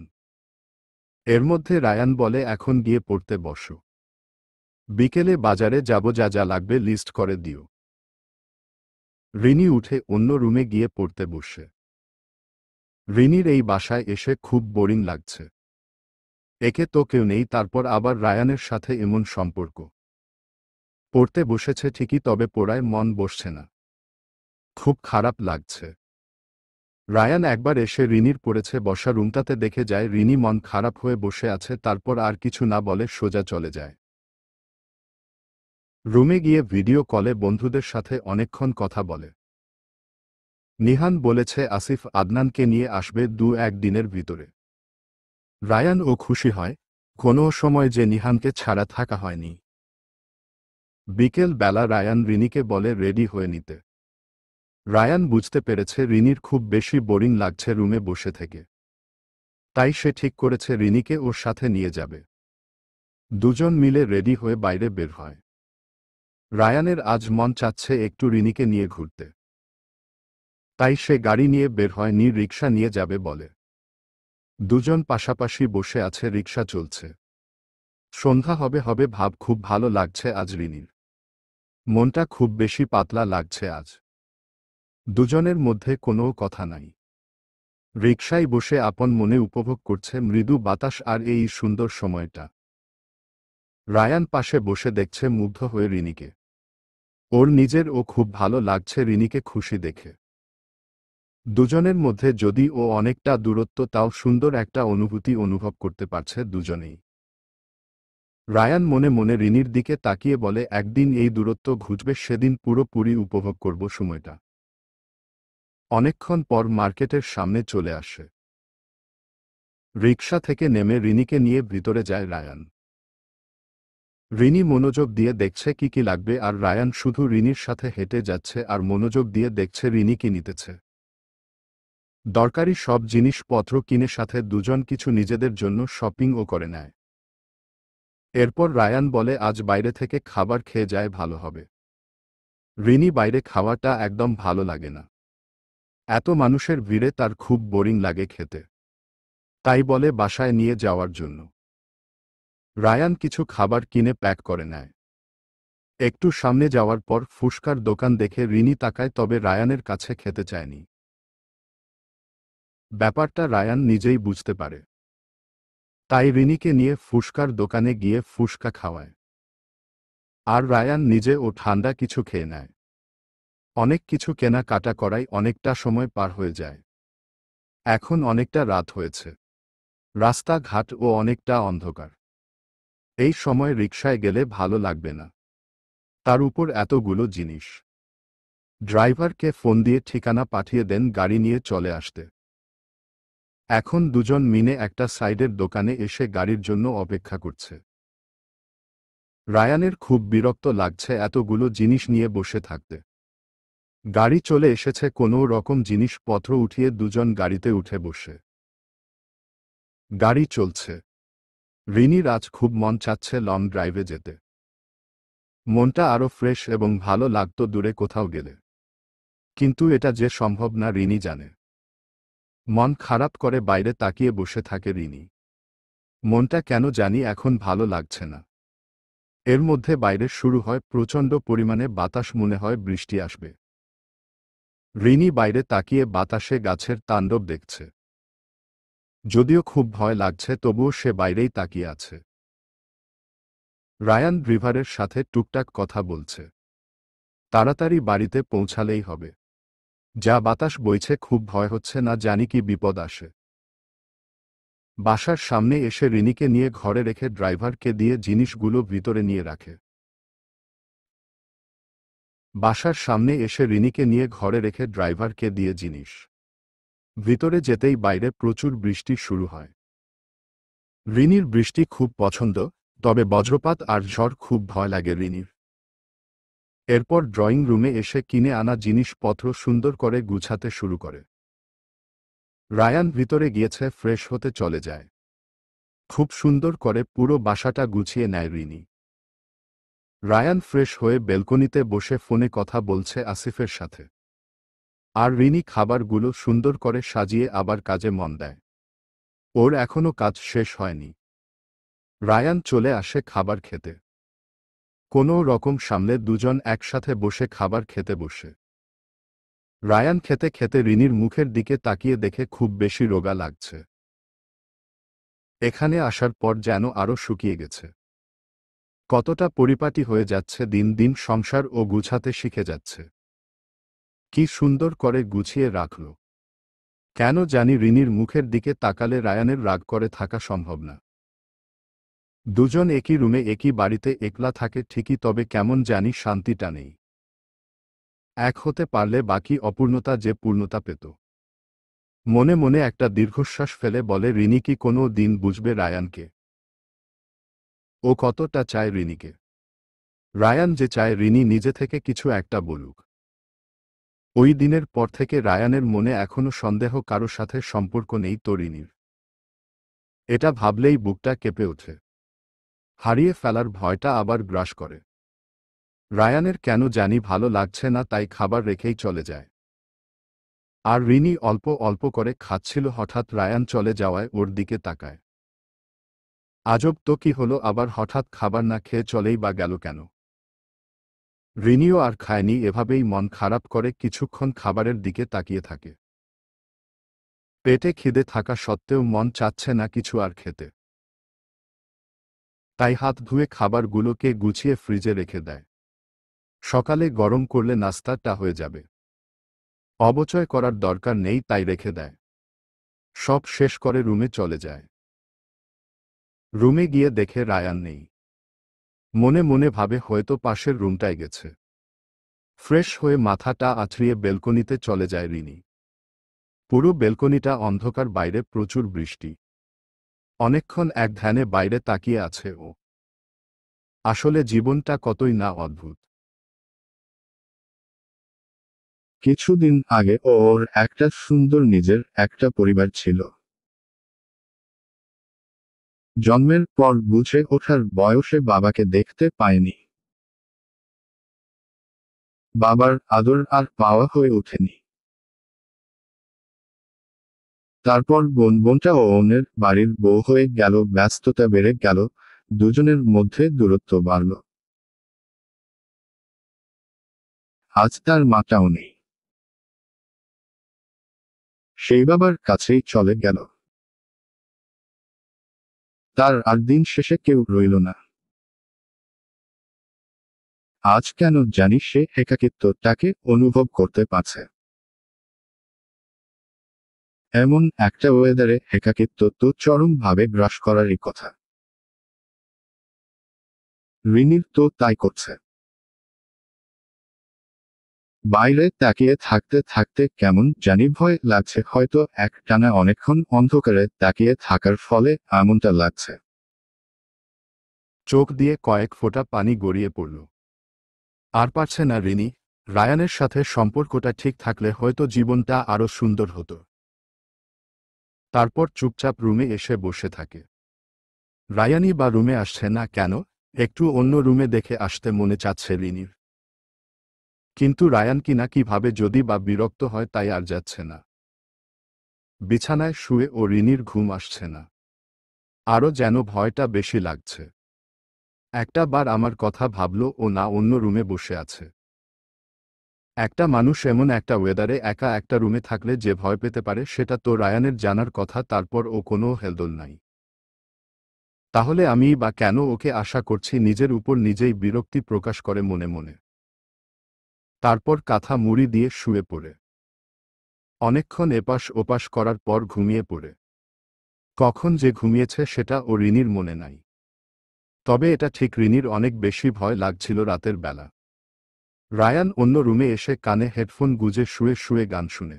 এর মধ্যে রায়ান বলে এখন গিয়ে পড়তে বসো। বিকেলে বাজারে যাব, যা যা লাগবে লিস্ট করে দিও। রিনি উঠে অন্য রুমে গিয়ে পড়তে বসে। রিনির এই বাসায় এসে খুব বোরিং লাগছে। একে তো কেউ নেই, তারপর আবার রায়ানের সাথে এমন সম্পর্ক। পড়তে বসেছে ঠিকই, তবে পড়ায় মন বসছে না। খুব খারাপ লাগছে। রায়ান একবার এসে রিনির পড়েছে বসা রুমটাতে দেখে যায় রিনি মন খারাপ হয়ে বসে আছে, তারপর আর কিছু না বলে সোজা চলে যায়। রুমে গিয়ে ভিডিও কলে বন্ধুদের সাথে অনেকক্ষণ কথা বলে। নিহান বলেছে আসিফ আদনানকে নিয়ে আসবে 2-1 দিনের ভিতরে। রায়ান ও খুশি হয়, কোনো সময় যে নিহানকে ছাড়া থাকা হয়নি। বিকেল বেলা রায়ান রিনিকে বলে রেডি হয়ে নিতে। রায়ান বুঝতে পেরেছে রিনির খুব বেশি বোরিং লাগছে রুমে বসে থেকে। তাই সে ঠিক করেছে রিনিকে ওর সাথে নিয়ে যাবে। দুজন মিলে রেডি হয়ে বাইরে বের হয়। রায়ানের আজ মন চাচ্ছে একটু রিনিকে নিয়ে ঘুরতে। তাই সে গাড়ি নিয়ে বের হয়, রিক্সা নিয়ে যাবে বলে। দুজন পাশাপাশি বসে আছে, রিক্সা চলছে। সন্ধ্যা হবে হবে ভাব, খুব ভালো লাগছে আজ রিনির। মনটা খুব বেশি পাতলা লাগছে আজ। দুজনের মধ্যে কোনো কথা নাই। রিকশায় বসে আপন মনে উপভোগ করছে মৃদু বাতাস আর এই সুন্দর সময়টা। রায়ান পাশে বসে দেখছে মুগ্ধ হয়ে রিনিকে। ওর নিজের ও খুব ভালো লাগছে রিনিকে খুশি দেখে। দুজনের মধ্যে যদি ও অনেকটা দূরত্ব, তাও সুন্দর একটা অনুভূতি অনুভব করতে পারছে দুজনেই। রায়ান মনে মনে রিনির দিকে তাকিয়ে বলে একদিন এই দূরত্ব ঘুচবে, সেদিন পুরোপুরি উপভোগ করব সময়টা। অনেকক্ষণ পর মার্কেটের সামনে চলে আসে। রিকশা থেকে নেমে রিনিকে নিয়ে ভিতরে যায় রায়ান। রিনি মনোযোগ দিয়ে দেখছে কি কি লাগবে, আর রায়ান শুধু রিনির সাথে হেঁটে যাচ্ছে আর মনোযোগ দিয়ে দেখছে রিনি কি নিতেছে। দরকারি সব জিনিসপত্র কিনে সাথে দুজন কিছু নিজেদের জন্য শপিংও করে নেয়। এরপর রায়ান বলে আজ বাইরে থেকে খাবার খেয়ে যায় ভালো হবে। রিনি বাইরে খাওয়াটা একদম ভালো লাগে না। এত মানুষের ভিড়ে তার খুব বোরিং লাগে খেতে। তাই বলে বাসায় নিয়ে যাওয়ার জন্য। রায়ান কিছু খাবার কিনে প্যাক করে নেয়। একটু সামনে যাওয়ার পর ফুসকার দোকান দেখে রিনি তাকায়, তবে রায়ানের কাছে খেতে চায়নি। ব্যাপারটা রায়ান নিজেই বুঝতে পারে। তাই রিনিকে নিয়ে ফুসকার দোকানে গিয়ে ফুসকা খাওয়ায়। আর রায়ান নিজে ও ঠান্ডা কিছু খেয়ে নেয়। অনেক কিছু কেনাকাটা করায় অনেকটা সময় পার হয়ে যায়। এখন অনেকটা রাত হয়েছে। রাস্তাঘাট ও অনেকটা অন্ধকার। এই সময় রিকশায় গেলে ভালো লাগবে না। তার উপর এতগুলো জিনিস। ড্রাইভারকে ফোন দিয়ে ঠিকানা পাঠিয়ে দেন গাড়ি নিয়ে চলে আসতে। এখন দুজন মিলে একটা সাইডের দোকানে এসে গাড়ির জন্য অপেক্ষা করছে। রায়ানের খুব বিরক্ত লাগছে এতগুলো জিনিস নিয়ে বসে থাকতে। গাড়ি চলে এসেছে, কোনো রকম জিনিসপত্র উঠিয়ে দুজন গাড়িতে উঠে বসে। গাড়ি চলছে। রিনির আজ খুব মন চাচ্ছে লং ড্রাইভে যেতে। মনটা আরো ফ্রেশ এবং ভালো লাগতো দূরে কোথাও গেলে। কিন্তু এটা যে সম্ভব না রিনি জানে। মন খারাপ করে বাইরে তাকিয়ে বসে থাকে রিনি। মনটা কেন জানি এখন ভালো লাগছে না। এর মধ্যে বাইরে শুরু হয় প্রচণ্ড পরিমাণে বাতাস, মনে হয় বৃষ্টি আসবে। রিনি বাইরে তাকিয়ে বাতাসে গাছের তাণ্ডব দেখছে। যদিও খুব ভয় লাগছে, তবুও সে বাইরেই তাকিয়ে আছে। রায়ান ড্রাইভারের সাথে টুকটাক কথা বলছে। তাড়াতাড়ি বাড়িতে পৌঁছালেই হবে। যা বাতাস বইছে, খুব ভয় হচ্ছে, না জানি কি বিপদ আসে। বাসার সামনে এসে রিনিকে নিয়ে ঘরে রেখে ড্রাইভারকে দিয়ে জিনিসগুলো ভিতরে নিয়ে রাখে। বাসার সামনে এসে রিনিকে নিয়ে ঘরে রেখে ড্রাইভারকে দিয়ে জিনিস ভিতরে যেতেই বাইরে প্রচুর বৃষ্টি শুরু হয়। রিনির বৃষ্টি খুব পছন্দ, তবে বজ্রপাত আর ঝড় খুব ভয় লাগে রিনির। এরপর ড্রয়িং রুমে এসে কিনে আনা জিনিসপত্র সুন্দর করে গুছাতে শুরু করে। রায়ান ভিতরে গিয়েছে, ফ্রেশ হতে চলে যায়। খুব সুন্দর করে পুরো বাসাটা গুছিয়ে নেয় রিনি। রায়ান ফ্রেশ হয়ে বেলকনিতে বসে ফোনে কথা বলছে আসিফের সাথে। আর রিনি খাবারগুলো সুন্দর করে সাজিয়ে আবার কাজে মন দেয়। ওর এখনো কাজ শেষ হয়নি। রায়ান চলে আসে খাবার খেতে। কোনো রকম সামলে দুজন একসাথে বসে খাবার খেতে বসে। রায়ান খেতে খেতে রিনির মুখের দিকে তাকিয়ে দেখে খুব বেশি রোগা লাগছে। এখানে আসার পর যেন আরও শুকিয়ে গেছে। কতটা পরিপাটি হয়ে যাচ্ছে দিন দিন, সংসার ও গুছাতে শিখে যাচ্ছে। কি সুন্দর করে গুছিয়ে রাখল। কেন জানি রিনির মুখের দিকে তাকালে রায়ানের রাগ করে থাকা সম্ভব না। দুজন একই রুমে একই বাড়িতে একলা থাকে ঠিকই, তবে কেমন জানি শান্তিটা নেই। এক হতে পারলে বাকি অপূর্ণতা যে পূর্ণতা পেত। মনে মনে একটা দীর্ঘশ্বাস ফেলে বলে, রিনি কি কোনো দিন বুঝবে রায়ানকে? ও কতটা চায় রিনিকে। রায়ান যে চায় রিনি নিজে থেকে কিছু একটা বলুক। ওই দিনের পর থেকে রায়ানের মনে এখনো সন্দেহ কারো সাথে সম্পর্ক নেই তো রিনির। এটা ভাবলেই বুকটা কেঁপে ওঠে। হারিয়ে ফেলার ভয়টা আবার গ্রাস করে। রায়ানের কেন জানি ভালো লাগছে না, তাই খাবার রেখেই চলে যায়। আর রিনি অল্প অল্প করে খাচ্ছিল, হঠাৎ রায়ান চলে যাওয়ায় ওর দিকে তাকায়। আজব তো, কি হলো আবার হঠাৎ খাবার না খেয়ে চলেই বা গেল কেন? রিনিও আর খায়নি, এভাবেই মন খারাপ করে কিছুক্ষণ খাবারের দিকে তাকিয়ে থাকে। পেটে খিদে থাকা সত্ত্বেও মন চাচ্ছে না কিছু আর খেতে। তাই হাত ধুয়ে খাবারগুলোকে গুছিয়ে ফ্রিজে রেখে দেয়। সকালে গরম করলে নাস্তাটা হয়ে যাবে। অবচয় করার দরকার নেই, তাই রেখে দেয়। সব শেষ করে রুমে চলে যায়। রুমে গিয়ে দেখে রায়ান নেই। মনে মনে ভাবে হয়তো পাশের রুমটায় গেছে। ফ্রেশ হয়ে মাথাটা আছড়িয়ে বেলকনিতে চলে যায় রিনি। পুরো বেলকনিটা অন্ধকার, বাইরে প্রচুর বৃষ্টি। অনেকক্ষণ এক ধ্যানে বাইরে তাকিয়ে আছে ও। আসলে জীবনটা কতই না অদ্ভুত। কিছুদিন আগে ওর একটা সুন্দর নিজের একটা পরিবার ছিল। জন্মের পর বুঝে ওঠার বয়সে বাবাকে দেখতে পায়নি। বাবার আদর আর পাওয়া হয়ে ওঠেনি। তারপর বোনটা ওনের বাড়ির বউ হয়ে গেল, ব্যস্ততা বেড়ে গেল, দুজনের মধ্যে দূরত্ব বাড়ল। আজ তার মাটাও নেই। সেই বাবার কাছেই চলে গেল। তার আর দিন শেষে কেউ রইল না। আজ কেন জানি সে একাকিত্বটাকে অনুভব করতে পারছে। এমন একটা ওয়েদারে একাকিত্ব তো চরমভাবে গ্রাস করারই কথা। রিনির তো তাই করছে। বাইরে তাকিয়ে থাকতে থাকতে কেমন জানি ভয় লাগছে, হয়তো একটানা অনেকক্ষণ অন্ধকারে তাকিয়ে থাকার ফলে এমনটা লাগছে। চোখ দিয়ে কয়েক ফোঁটা পানি গড়িয়ে পড়ল। আর পারছে না রিনি। রায়ানের সাথে সম্পর্কটা ঠিক থাকলে হয়তো জীবনটা আরও সুন্দর হতো। তারপর চুপচাপ রুমে এসে বসে থাকে। রায়ানই বা রুমে আসছে না কেন? একটু অন্য রুমে দেখে আসতে মনে চাচ্ছে রিনির। কিন্তু রায়ান কিভাবে যদি বা বিরক্ত হয়, তাই আর যাচ্ছে না। বিছানায় শুয়ে ও রিনির ঘুম আসছে না। আরও যেন ভয়টা বেশি লাগছে। একটা বার আমার কথা ভাবল ও না অন্য রুমে বসে আছে। একটা মানুষ এমন একটা ওয়েদারে একা একটা রুমে থাকলে যে ভয় পেতে পারে, সেটা তো রায়ানের জানার কথা। তারপর ও কোনো হেলদোল নাই। তাহলে আমিই বা কেন ওকে আশা করছি? নিজের উপর নিজেই বিরক্তি প্রকাশ করে মনে মনে। তারপর কাঁথা মুড়ি দিয়ে শুয়ে পড়ে। অনেকক্ষণ এপাশ ওপাশ করার পর ঘুমিয়ে পড়ে। কখন যে ঘুমিয়েছে সেটা ও রিনির মনে নাই। তবে এটা ঠিক রিনির অনেক বেশি ভয় লাগছিল রাতের বেলা। রায়ান অন্য রুমে এসে কানে হেডফোন গুজে শুয়ে শুয়ে গান শুনে।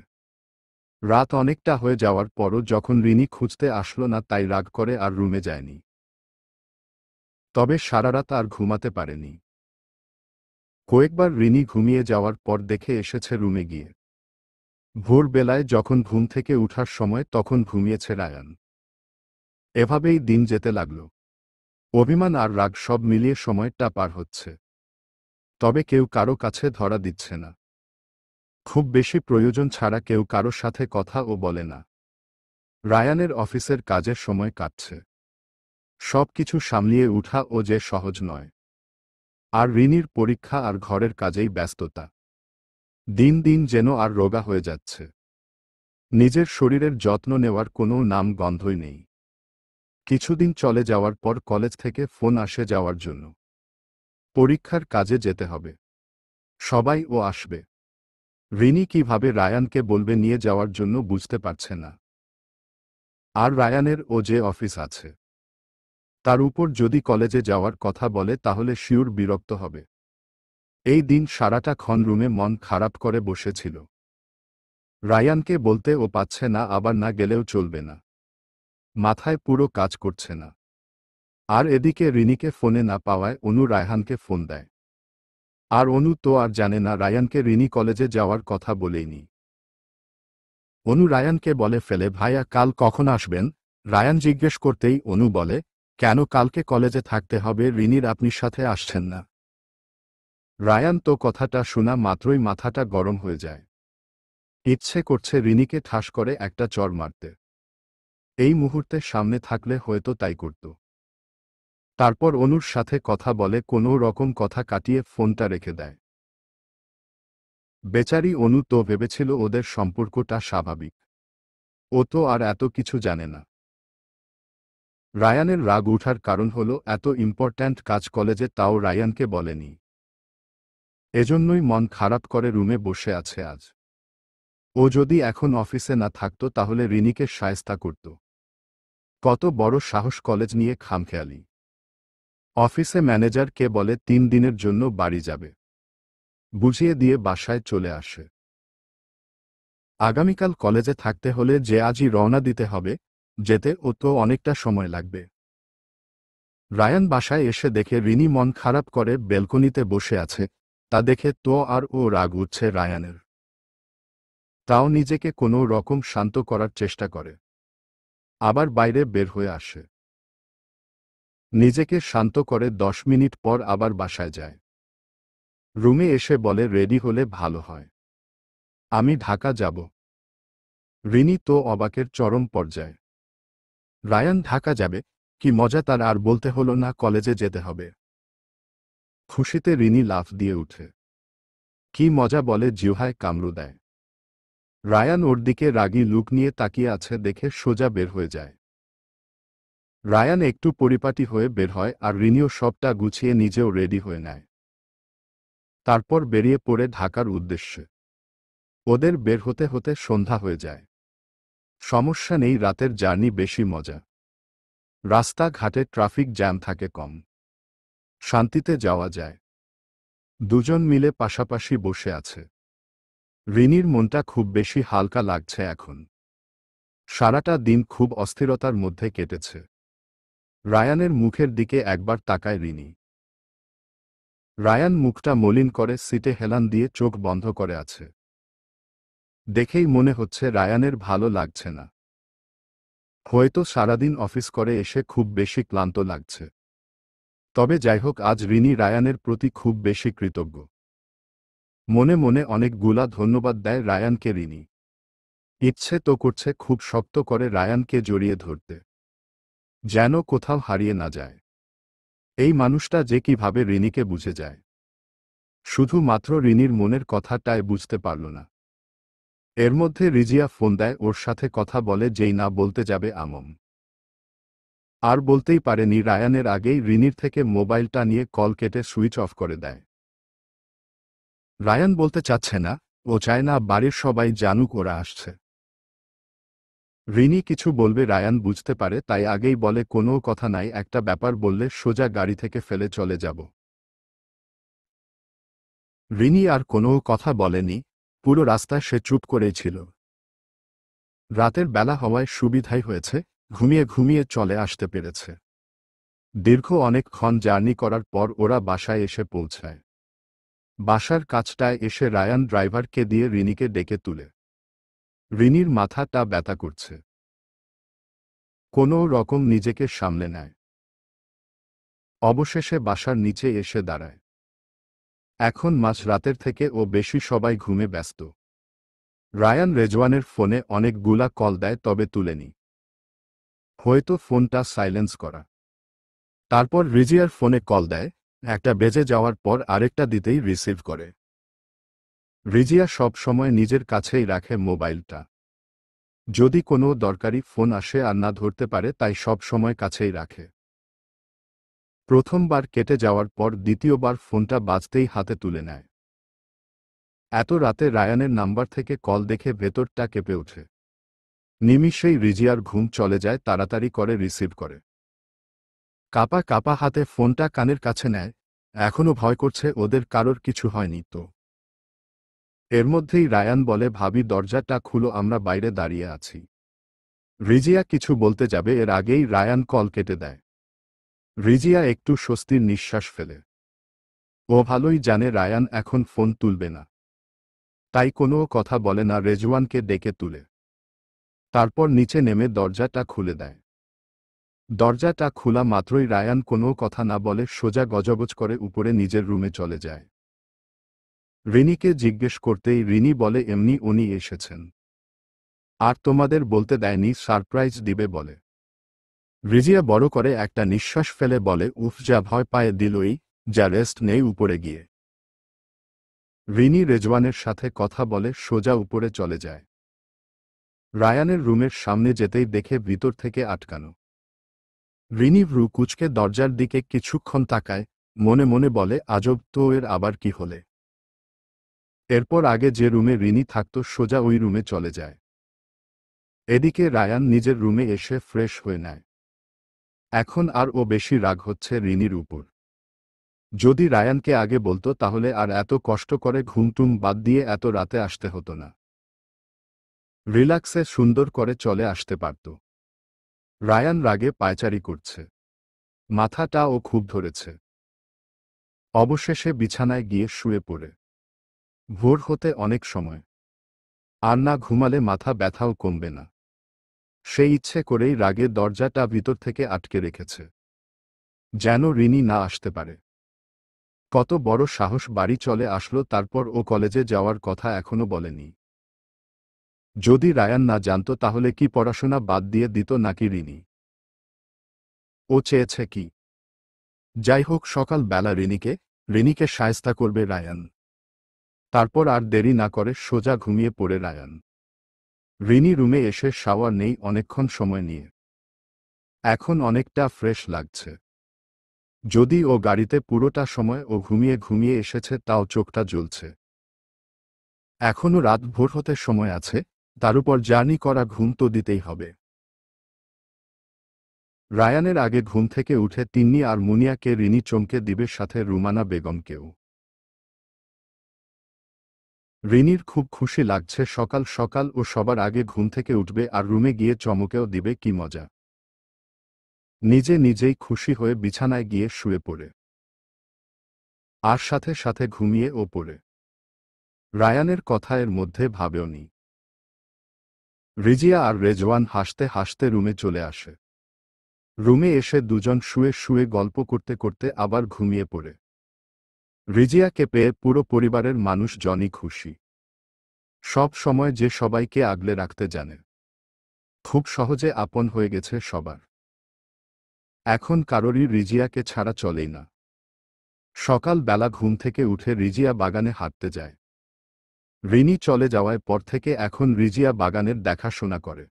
রাত অনেকটা হয়ে যাওয়ার পরও যখন রিনি খুঁজতে আসলো না তাই রাগ করে আর রুমে যায়নি। তবে সারারাত আর ঘুমাতে পারেনি। কয়েকবার রিনি ঘুমিয়ে যাওয়ার পর দেখে এসেছে রুমে গিয়ে। ভোরবেলায় যখন ঘুম থেকে উঠার সময় তখন ঘুমিয়েছে রায়ান। এভাবেই দিন যেতে লাগল। অভিমান আর রাগ সব মিলিয়ে সময়টা পার হচ্ছে। তবে কেউ কারো কাছে ধরা দিচ্ছে না। খুব বেশি প্রয়োজন ছাড়া কেউ কারো সাথে কথাও বলে না। রায়ানের অফিসের কাজের সময় কাটছে। সবকিছু সামলিয়ে উঠা ও যে সহজ নয়। আর রিনির পরীক্ষা আর ঘরের কাজেই ব্যস্ততা। দিন দিন যেন আর রোগা হয়ে যাচ্ছে। নিজের শরীরের যত্ন নেওয়ার কোনো নাম গন্ধই নেই। কিছুদিন চলে যাওয়ার পর কলেজ থেকে ফোন আসে যাওয়ার জন্য। পরীক্ষার কাজে যেতে হবে। সবাই ও আসবে। রিনি কিভাবে রায়ানকে বলবে নিয়ে যাওয়ার জন্য বুঝতে পারছে না। আর রায়ানের ও যে অফিস আছে, তার উপর যদি কলেজে যাওয়ার কথা বলে তাহলে শিউর বিরক্ত হবে। এই দিন সারাটা ক্ষণ রুমে মন খারাপ করে বসেছিল। রায়ানকে বলতে ও পাচ্ছে না, আবার না গেলেও চলবে না। মাথায় পুরো কাজ করছে না। আর এদিকে রিনিকে ফোনে না পাওয়ায় অনু রায়হানকে ফোন দেয়। আর অনু তো আর জানে না রায়ানকে রিনি কলেজে যাওয়ার কথা বলেইনি। অনু রায়ানকে বলে ফেলে, ভাইয়া কাল কখন আসবেন? রায়ান জিজ্ঞেস করতেই অনু বলে, কেন কালকে কলেজে থাকতে হবে? রিনির আপনি সাথে আসছেন না? রায়ান তো কথাটা শোনা মাত্রই মাথাটা গরম হয়ে যায়। ইচ্ছে করছে রিনিকে ঠাস করে একটা চড় মারতে। এই মুহূর্তে সামনে থাকলে হয়তো তাই করত। তারপর অনুর সাথে কথা বলে কোনো রকম কথা কাটিয়ে ফোনটা রেখে দেয়। বেচারি অনু তো ভেবেছিল ওদের সম্পর্কটা স্বাভাবিক। ও তো আর এত কিছু জানে না। রায়ানের রাগ উঠার কারণ হলো এত ইম্পর্ট্যান্ট কাজ কলেজে তাও রায়ানকে বলেনি। এজন্যই মন খারাপ করে রুমে বসে আছে আজ। ও যদি এখন অফিসে না থাকতো তাহলে রিনিকে শায়েস্তা করত। কত বড় সাহস কলেজ নিয়ে খামখেয়ালি। অফিসে ম্যানেজারকে বলে 3 দিনের জন্য বাড়ি যাবে। বুঝিয়ে দিয়ে বাসায় চলে আসে। আগামীকাল কলেজে থাকতে হলে যে আজই রওনা দিতে হবে, যেতে ও তো অনেকটা সময় লাগবে। রায়ান বাসায় এসে দেখে রিনি মন খারাপ করে বেলকনিতে বসে আছে। তা দেখে তো আর ও রাগ উঠছে রায়ানের। তাও নিজেকে কোনো রকম শান্ত করার চেষ্টা করে। আবার বাইরে বের হয়ে আসে। নিজেকে শান্ত করে 10 মিনিট পর আবার বাসায় যায়। রুমে এসে বলে রেডি হলে ভালো হয়। আমি ঢাকা যাব। রিনি তো অবাকের চরম পর্যায়ে। রায়ান ঢাকা যাবে? কি মজা! তার আর বলতে হলো না কলেজে যেতে হবে। খুশিতে রিনি লাফ দিয়ে উঠে। কি মজা বলে জিহ্বায় কামড় দেয়। রায়ান ওর দিকে রাগী লুক নিয়ে তাকিয়ে আছে দেখে সোজা বের হয়ে যায়। রায়ান একটু পরিপাটি হয়ে বের হয় আর রিনিও সবটা গুছিয়ে নিজেও রেডি হয়ে নেয়। তারপর বেরিয়ে পড়ে ঢাকার উদ্দেশ্যে। ওদের বের হতে হতে সন্ধ্যা হয়ে যায়। সমস্যা নেই, রাতের জার্নি বেশি মজা। রাস্তাঘাটে ট্রাফিক জ্যাম থাকে কম। শান্তিতে যাওয়া যায়। দুজন মিলে পাশাপাশি বসে আছে। রিনির মনটা খুব বেশি হালকা লাগছে এখন। সারাটা দিন খুব অস্থিরতার মধ্যে কেটেছে। রায়ানের মুখের দিকে একবার তাকায় রিনি। রায়ান মুখটা মলিন করে সিটে হেলান দিয়ে চোখ বন্ধ করে আছে। দেখেই মনে হচ্ছে রায়ানের ভালো লাগছে না। হয়তো সারাদিন অফিস করে এসে খুব বেশি ক্লান্ত লাগছে। তবে যাই হোক, আজ রিনি রায়ানের প্রতি খুব বেশি কৃতজ্ঞ। মনে মনে অনেকগুলা ধন্যবাদ দেয় রায়ানকে রিনি। ইচ্ছে তো করছে খুব শক্ত করে রায়ানকে জড়িয়ে ধরতে, যেন কোথাও হারিয়ে না যায়। এই মানুষটা যে কিভাবে রিনিকে বুঝে যায়। শুধুমাত্র রিনির মনের কথাটাই বুঝতে পারল না। এর মধ্যে রিজিয়া ফোন দেয়, ওর সাথে কথা বলে যেই না বলতে যাবে আমম। আর বলতেই পারেনি রায়ানের আগেই রিনির থেকে মোবাইলটা নিয়ে কল কেটে সুইচ অফ করে দেয়। রায়ান বলতে চাচ্ছে না, ও চায় না বাড়ির সবাই জানুক ওরা আসছে। রিনি কিছু বলবে রায়ান বুঝতে পারে, তাই আগেই বলে কোনো কথা নাই, একটা ব্যাপার বললে সোজা গাড়ি থেকে ফেলে চলে যাব। রিনি আর কোনো কথা বলেনি, পুরো রাস্তায় সে চুপ করেই ছিল। রাতের বেলা হওয়ায় সুবিধাই হয়েছে, ঘুমিয়ে ঘুমিয়ে চলে আসতে পেরেছে। দীর্ঘ অনেকক্ষণ জার্নি করার পর ওরা বাসায় এসে পৌঁছায়। বাসার কাছটায় এসে রায়ান ড্রাইভারকে দিয়ে রিনিকে ডেকে তুলে। রিনির মাথাটা ব্যথা করছে, কোনো রকম নিজেকে সামলে নেয়। অবশেষে বাসার নিচে এসে দাঁড়ায়। এখন মাঝরাতের থেকে ও বেশি সবাই ঘুমে ব্যস্ত। রায়ান রেজওয়ানের ফোনে অনেকগুলা কল দেয়, তবে তুলেনি। হয়তো ফোনটা সাইলেন্স করা। তারপর রিজিয়ার ফোনে কল দেয়, একটা বেজে যাওয়ার পর আরেকটা দিতেই রিসিভ করে। রিজিয়া সব সময় নিজের কাছেই রাখে মোবাইলটা। যদি কোনো দরকারি ফোন আসে আর না ধরতে পারে, তাই সব সময় কাছেই রাখে। প্রথমবার কেটে যাওয়ার পর দ্বিতীয়বার ফোনটা বাজতেই হাতে তুলে নেয়। এত রাতে রায়ানের নাম্বার থেকে কল দেখে ভেতরটা কেঁপে ওঠে। নিমিষেই রিজিয়ার ঘুম চলে যায়, তাড়াতাড়ি করে রিসিভ করে। কাঁপা কাঁপা হাতে ফোনটা কানের কাছে নেয়, এখনো ভয় করছে ওদের কারোর কিছু হয়নি তো। এর মধ্যেই রায়ান বলে, ভাবি দরজাটা খুলো, আমরা বাইরে দাঁড়িয়ে আছি। রিজিয়া কিছু বলতে যাবে, এর আগেই রায়ান কল কেটে দেয়। রিজিয়া একটু স্বস্তির নিঃশ্বাস ফেলে। ও ভালোই জানে রায়ান এখন ফোন তুলবে না, তাই কোনো কথা বলে না, রেজওয়ানকে ডেকে তুলে। তারপর নিচে নেমে দরজাটা খুলে দেয়। দরজাটা খোলা মাত্রই রায়ান কোনো কথা না বলে সোজা গজগজ করে উপরে নিজের রুমে চলে যায়। রিনিকে জিজ্ঞেস করতেই রিনি বলে, এমনি উনি এসেছেন, আর তোমাদের বলতে দেয়নি, সারপ্রাইজ দিবে বলে। রিজিয়া বড় করে একটা নিঃশ্বাস ফেলে বলে, উফ, যা ভয় পায়ে দিলই, যা রেস্ট নেই উপরে গিয়ে। রিনি রেজওয়ানের সাথে কথা বলে সোজা উপরে চলে যায়। রায়ানের রুমের সামনে যেতেই দেখে ভিতর থেকে আটকানো। রিনি ভ্রু কুঁচকে দরজার দিকে কিছুক্ষণ তাকায়, মনে মনে বলে, আজব তো, এর আবার কি হলে। এরপর আগে যে রুমে রিনি থাকত সোজা ওই রুমে চলে যায়। এদিকে রায়ান নিজের রুমে এসে ফ্রেশ হয়ে নেয়। এখন আর ও বেশি রাগ হচ্ছে রিনির উপর। যদি রায়ানকে আগে বলতো তাহলে আর এত কষ্ট করে ঘুমটুম বাদ দিয়ে এত রাতে আসতে হতো না। রিল্যাক্সে সুন্দর করে চলে আসতে পারত। রায়ান রাগে পায়চারি করছে, মাথাটা ও খুব ধরেছে। অবশেষে বিছানায় গিয়ে শুয়ে পড়ে। ভোর হতে অনেক সময়, আর না ঘুমালে মাথা ব্যথাও কমবে না। সে ইচ্ছে করেই রাগে দরজাটা ভিতর থেকে আটকে রেখেছে, যেন রিনি না আসতে পারে। কত বড় সাহস, বাড়ি চলে আসলো, তারপর ও কলেজে যাওয়ার কথা এখনো বলেনি। যদি রায়ান না জানতো তাহলে কি পড়াশোনা বাদ দিয়ে দিত নাকি রিনি? ও চেয়েছে কি? যাই হোক, সকাল বেলা রিনিকে শায়েস্তা করবে রায়ান। তারপর আর দেরি না করে সোজা ঘুমিয়ে পড়ে রায়ান। রিনি রুমে এসে শাওয়ার নেই অনেকক্ষণ সময় নিয়ে। এখন অনেকটা ফ্রেশ লাগছে। যদি ও গাড়িতে পুরোটা সময় ও ঘুমিয়ে ঘুমিয়ে এসেছে, তাও চোখটা জ্বলছে। এখনো রাত ভোর হতে সময় আছে, তার উপর জার্নি করা, ঘুম তো দিতেই হবে। রায়ানের আগে ঘুম থেকে উঠে তিন্নি আর মুনিয়াকে রিনি চমকে দিবে, সাথে রুমানা বেগমকেও। রিনির খুব খুশি লাগছে, সকাল সকাল ও সবার আগে ঘুম থেকে উঠবে আর রুমে গিয়ে চমকেও দিবে, কি মজা। নিজে নিজেই খুশি হয়ে বিছানায় গিয়ে শুয়ে পড়ে, আর সাথে সাথে ঘুমিয়ে ও পড়ে। রায়ানের কথা এর মধ্যে ভাবেও নি। রিজিয়া আর রেজওয়ান হাসতে হাসতে রুমে চলে আসে। রুমে এসে দুজন শুয়ে শুয়ে গল্প করতে করতে আবার ঘুমিয়ে পড়ে। রিজিয়াকে পেয়ে পুরো পরিবারের মানুষজনই খুশি। সব সময় যে সবাইকে আগলে রাখতে জানে, খুব সহজে আপন হয়ে গেছে সবার। এখন কারোরই রিজিয়াকে ছাড়া চলেই না। সকাল বেলা ঘুম থেকে উঠে রিজিয়া বাগানে হাঁটতে যায়। রিনি চলে যাওয়ার পর থেকে এখন রিজিয়া বাগানের দেখাশোনা করে।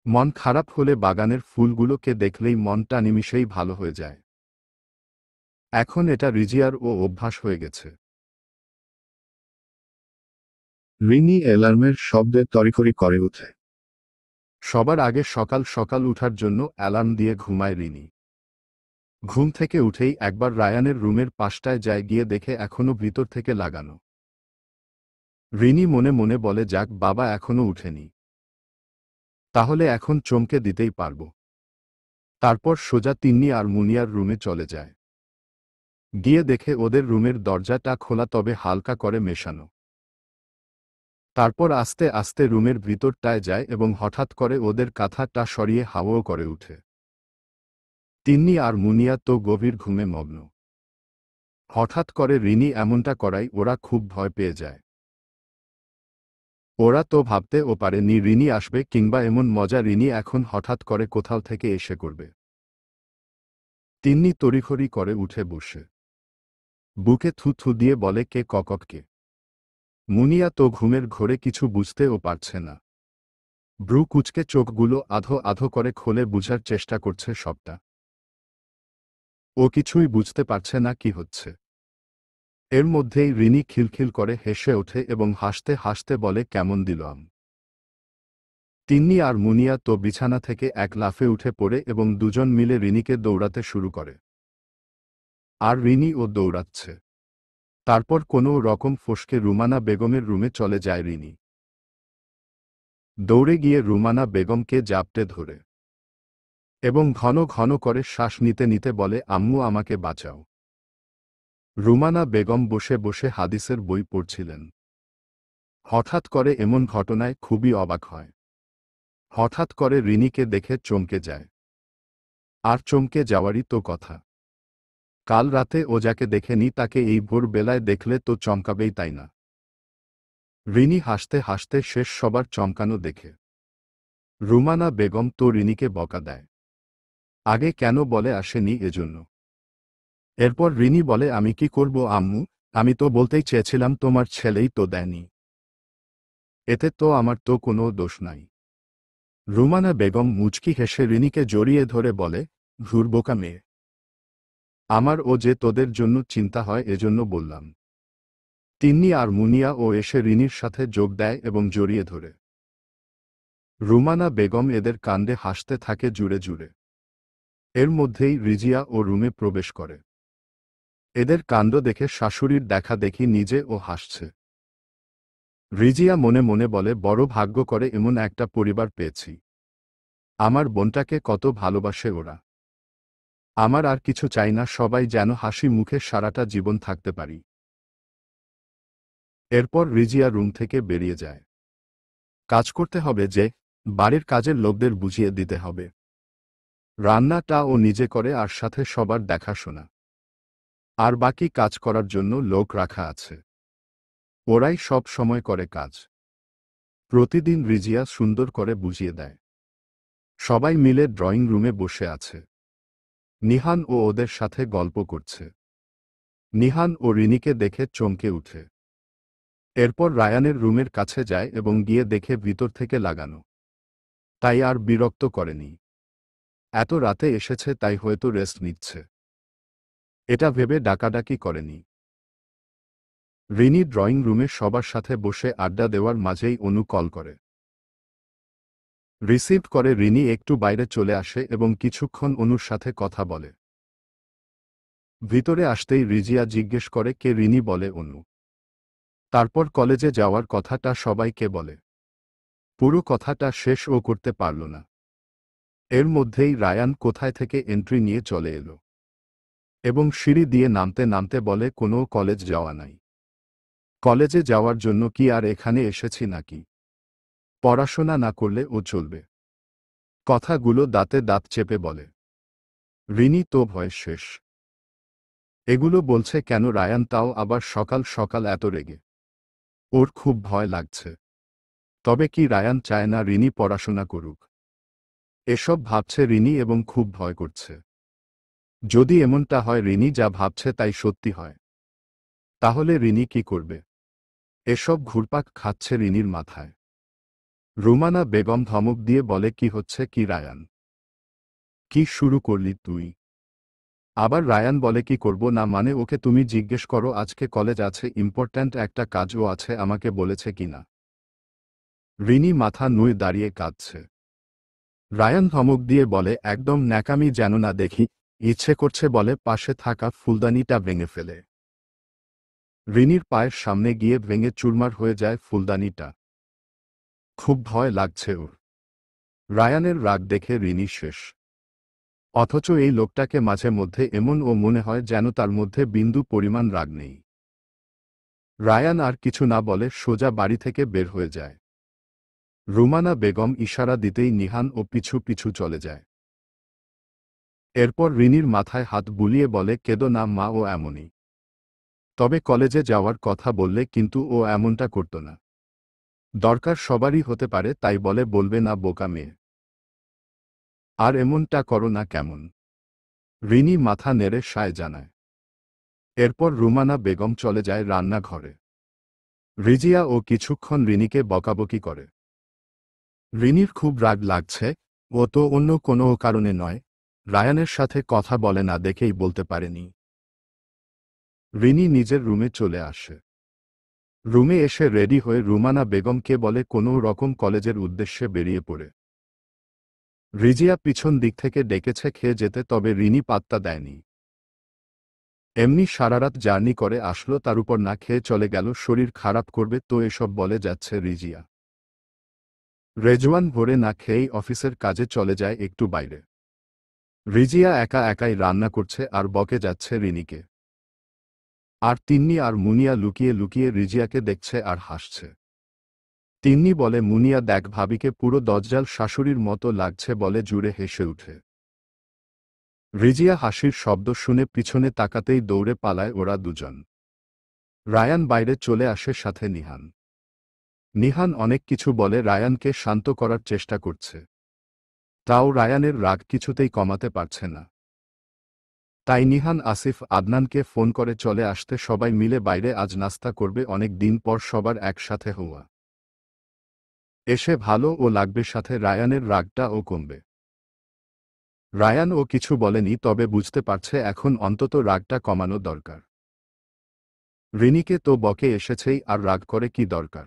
মন খারাপ হলে বাগানের ফুলগুলোকে দেখলেই মনটা নিমিষেই ভালো হয়ে যায়। এখন এটা রিজিয়ার ও অভ্যাস হয়ে গেছে। রিনি অ্যালার্মের শব্দে তড়িঘড়ি করে ওঠে। সবার আগে সকাল সকাল উঠার জন্য অ্যালার্ম দিয়ে ঘুমায় রিনি। ঘুম থেকে উঠেই একবার রায়ানের রুমের পাশটায় যায়, গিয়ে দেখে এখনো ভিতর থেকে লাগানো। রিনি মনে মনে বলে, যাক বাবা এখনো উঠেনি, তাহলে এখন চমকে দিতেই পারব। তারপর সোজা তিন্নি আর মুনিয়ার রুমে চলে যায়। গিয়ে দেখে ওদের রুমের দরজাটা খোলা, তবে হালকা করে মেশানো। তারপর আস্তে আস্তে রুমের ভিতরটায় যায় এবং হঠাৎ করে ওদের কাঁথাটা সরিয়ে হাওয়াও করে উঠে। তিন্নি আর মুনিয়া তো গভীর ঘুমে মগ্ন। হঠাৎ করে রিনি এমনটা করায় ওরা খুব ভয় পেয়ে যায়। ওরা তো ভাবতেও পারেনি রিনি আসবে, কিংবা এমন মজা রিনি এখন হঠাৎ করে কোথাও থেকে এসে করবে। তিন্নি তড়িঘড়ি করে উঠে বসে বুকে থু থু দিয়ে বলে, কে কককে। মুনিয়া তো ঘুমের ঘোরে কিছু বুঝতেও পারছে না। ব্রু কুচকে চোখগুলো আধো আধো করে খোলে বুঝার চেষ্টা করছে সবটা। ও কিছুই বুঝতে পারছে না কি হচ্ছে। এর মধ্যেই রিনি খিলখিল করে হেসে ওঠে এবং হাসতে হাসতে বলে, কেমন দিলাম। তিন্নি আর মুনিয়া তো বিছানা থেকে এক লাফে উঠে পড়ে এবং দুজন মিলে রিনিকে দৌড়াতে শুরু করে। আর রিনি ও দৌড়াচ্ছে। তারপর কোনো রকম ফসকে রুমানা বেগমের রুমে চলে যায় রিনি। দৌড়ে গিয়ে রুমানা বেগমকে জাপটে ধরে এবং ঘন ঘন করে শ্বাস নিতে নিতে বলে, আম্মু আমাকে বাঁচাও। রুমানা বেগম বসে বসে হাদিসের বই পড়ছিলেন। হঠাৎ করে এমন ঘটনায় খুবই অবাক হয়। হঠাৎ করে রিনিকে দেখে চমকে যায়। আর চমকে যাওয়ারই তো কথা। কাল রাতে ও যাকে দেখেনি তাকে এই ভোর বেলায় দেখলে তো চমকাবেই, তাই না? রিনি হাসতে হাসতে শেষ সবার চমকানো দেখে রুমানা বেগম তো রিনিকে বকা দেয়। আগে কেন বলে আসেনি এজন্য। এরপর রিনি বলে, আমি কি করব আম্মু, আমি তো বলতেই চেয়েছিলাম, তোমার ছেলেই তো দেয়নি। এতে তো আমার তো কোনো দোষ নাই। রুমানা বেগম মুচকি হেসে রিনিকে জড়িয়ে ধরে বলে, ধুর বোকা মেয়ে, আমার ও যে তোদের জন্য চিন্তা হয় এজন্য বললাম। তিন্নি আর মুনিয়া ও এসে রিনির সাথে যোগ দেয় এবং জড়িয়ে ধরে। রুমানা বেগম এদের কাণ্ডে হাসতে থাকে জুড়ে জুড়ে। এর মধ্যেই রিজিয়া ও রুমে প্রবেশ করে। এদের কাণ্ড দেখে শাশুড়ির দেখা দেখি নিজে ও হাসছে। রিজিয়া মনে মনে বলে, বড় ভাগ্য করে এমন একটা পরিবার পেয়েছি। আমার বোনটাকে কত ভালোবাসে ওরা। আমার আর কিছু চাই না, সবাই যেন হাসি মুখে সারাটা জীবন থাকতে পারি। এরপর রিজিয়া রুম থেকে বেরিয়ে যায়। কাজ করতে হবে যে, বাড়ির কাজের লোকদের বুঝিয়ে দিতে হবে। রান্নাটা ও নিজে করে আর সাথে সবার দেখাশোনা। আর বাকি কাজ করার জন্য লোক রাখা আছে। ওরাই সব সময় করে কাজ। প্রতিদিন রিজিয়া সুন্দর করে বুঝিয়ে দেয়। সবাই মিলে ড্রয়িং রুমে বসে আছে। নিহান ও ওদের সাথে গল্প করছে। নিহান ও রিনিকে দেখে চমকে উঠে। এরপর রায়ানের রুমের কাছে যায় এবং গিয়ে দেখে ভিতর থেকে লাগানো। তাই আর বিরক্ত করেনি। এত রাতে এসেছে তাই হয়তো রেস্ট নিচ্ছে, এটা ভেবে ডাকাডাকি করেনি। রিনি ড্রয়িং রুমে সবার সাথে বসে আড্ডা দেওয়ার মাঝেই অনু কল করে। রিসিভ করে রিনি একটু বাইরে চলে আসে এবং কিছুক্ষণ অনুর সাথে কথা বলে। ভিতরে আসতেই রিজিয়া জিজ্ঞেস করে, কে রিনি? বলে অনু। তারপর কলেজে যাওয়ার কথাটা সবাইকে বলে। পুরো কথাটা শেষ ও করতে পারল না। এর মধ্যেই রায়ান কোথায় থেকে এন্ট্রি নিয়ে চলে এলো এবং সিঁড়ি দিয়ে নামতে নামতে বলে, কোনো কলেজ যাওয়া নাই। কলেজে যাওয়ার জন্য কি আর এখানে এসেছি নাকি? পড়াশোনা না করলে ও চলবে? কথাগুলো দাঁতে দাঁত চেপে বলে। রিনি তো ভয় শেষ। এগুলো বলছে কেন রায়ান, তাও আবার সকাল সকাল এত রেগে? ওর খুব ভয় লাগছে। তবে কি রায়ান চায় না রিনি পড়াশোনা করুক? এসব ভাবছে রিনি এবং খুব ভয় করছে। যদি এমনটা হয়, রিনি যা ভাবছে তাই সত্যি হয়, তাহলে রিনি কি করবে? এসব ঘুরপাক খাচ্ছে রিনির মাথায়। রুমানা বেগম ধমক দিয়ে বলে, কি হচ্ছে কি রায়ান? কি শুরু করলি তুই? আবার রায়ান বলে, কি করব না মানে? ওকে তুমি জিজ্ঞেস করো আজকে কলেজ আছে, ইম্পর্ট্যান্ট একটা কাজও আছে, আমাকে বলেছে কিনা। রিনি মাথা নুয়ে দাঁড়িয়ে কাঁদছে। রায়ান ধমক দিয়ে বলে, একদম ন্যাকামি যেন না দেখি। ইচ্ছে করছে বলে পাশে থাকা ফুলদানিটা ভেঙে ফেলে। রিনির পায়ের সামনে গিয়ে ভেঙে চুরমার হয়ে যায় ফুলদানিটা। খুব ভয় লাগছে ওর। রায়ানের রাগ দেখে রিনি শেষ। অথচ এই লোকটাকে মাঝে মধ্যে এমন ও মনে হয় যেন তার মধ্যে বিন্দু পরিমাণ রাগ নেই। রায়ান আর কিছু না বলে সোজা বাড়ি থেকে বের হয়ে যায়। রুমানা বেগম ইশারা দিতেই নিহান ও পিছু পিছু চলে যায়। এরপর রিনির মাথায় হাত বুলিয়ে বলে, কেঁদো না মা, ও এমনই। তবে কলেজে যাওয়ার কথা বললে কিন্তু ও এমনটা করত না। দরকার সবারই হতে পারে, তাই বলে বলবে না বোকা মেয়ে। আর এমনটা করো না কেমন? রিনি মাথা নেড়ে সায় জানায়। এরপর রুমানা বেগম চলে যায় রান্নাঘরে। রিজিয়া ও কিছুক্ষণ রিনিকে বকাবকি করে। রিনির খুব রাগ লাগছে। ও তো অন্য কোনো কারণে নয়, রায়ানের সাথে কথা বলে না দেখেই বলতে পারেনি। রিনি নিজের রুমে চলে আসে। রুমে এসে রেডি হয়ে রুমানা বেগমকে বলে কোনো রকম কলেজের উদ্দেশ্যে বেরিয়ে পড়ে। রিজিয়া পিছন দিক থেকে ডেকেছে খেয়ে যেতে, তবে রিনি পাত্তা দেয়নি। এমনি সারারাত জার্নি করে আসলো, তার উপর না খেয়ে চলে গেল, শরীর খারাপ করবে তো এসব বলে যাচ্ছে রিজিয়া। রেজওয়ান ভোরে না খেয়েই অফিসের কাজে চলে যায় একটু বাইরে। রিজিয়া একা একাই রান্না করছে আর বকে যাচ্ছে রিনিকে। আর তিন্নি আর মুনিয়া লুকিয়ে লুকিয়ে রিজিয়াকে দেখছে আর হাসছে। তিন্নি বলে, মুনিয়া দেখ ভাবিকে পুরো দজ্জাল শাশুড়ির মতো লাগছে বলে জুড়ে হেসে উঠে। রিজিয়া হাসির শব্দ শুনে পিছনে তাকাতেই দৌড়ে পালায় ওরা দুজন। রায়ান বাইরে চলে আসে, সাথে নিহান। নিহান অনেক কিছু বলে রায়ানকে শান্ত করার চেষ্টা করছে। তাও রায়ানের রাগ কিছুতেই কমাতে পারছে না। তাই নিহান আসিফ আদনানকে ফোন করে চলে আসতে, সবাই মিলে বাইরে আজ নাস্তা করবে, অনেক দিন পর সবার একসাথে হওয়া। এসে ভালো ও লাগবে, সাথে রায়ানের রাগটা ও কমবে। রায়ান ও কিছু বলেনি, তবে বুঝতে পারছে এখন অন্তত রাগটা কমানো দরকার। রিনিকে তো বকে এসেছেই, আর রাগ করে কি দরকার?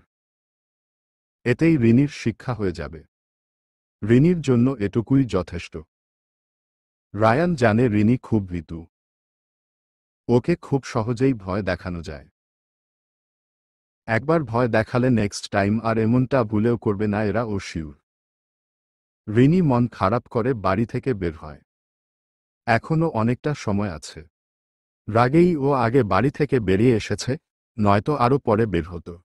এতেই রিনির শিক্ষা হয়ে যাবে। রিনির জন্য এটুকুই যথেষ্ট। রায়ান জানে রিনি খুব ভীতু। ওকে খুব সহজেই ভয় দেখানো যায়। একবার ভয় দেখালে নেক্সট টাইম আর এমনটা ভুলেও করবে না এরা, ও শিউর। রিনি মন খারাপ করে বাড়ি থেকে বের হয়। এখনো অনেকটা সময় আছে। রাগেই ও আগে বাড়ি থেকে বেরিয়ে এসেছে, নয়তো আরও পরে বের হতো।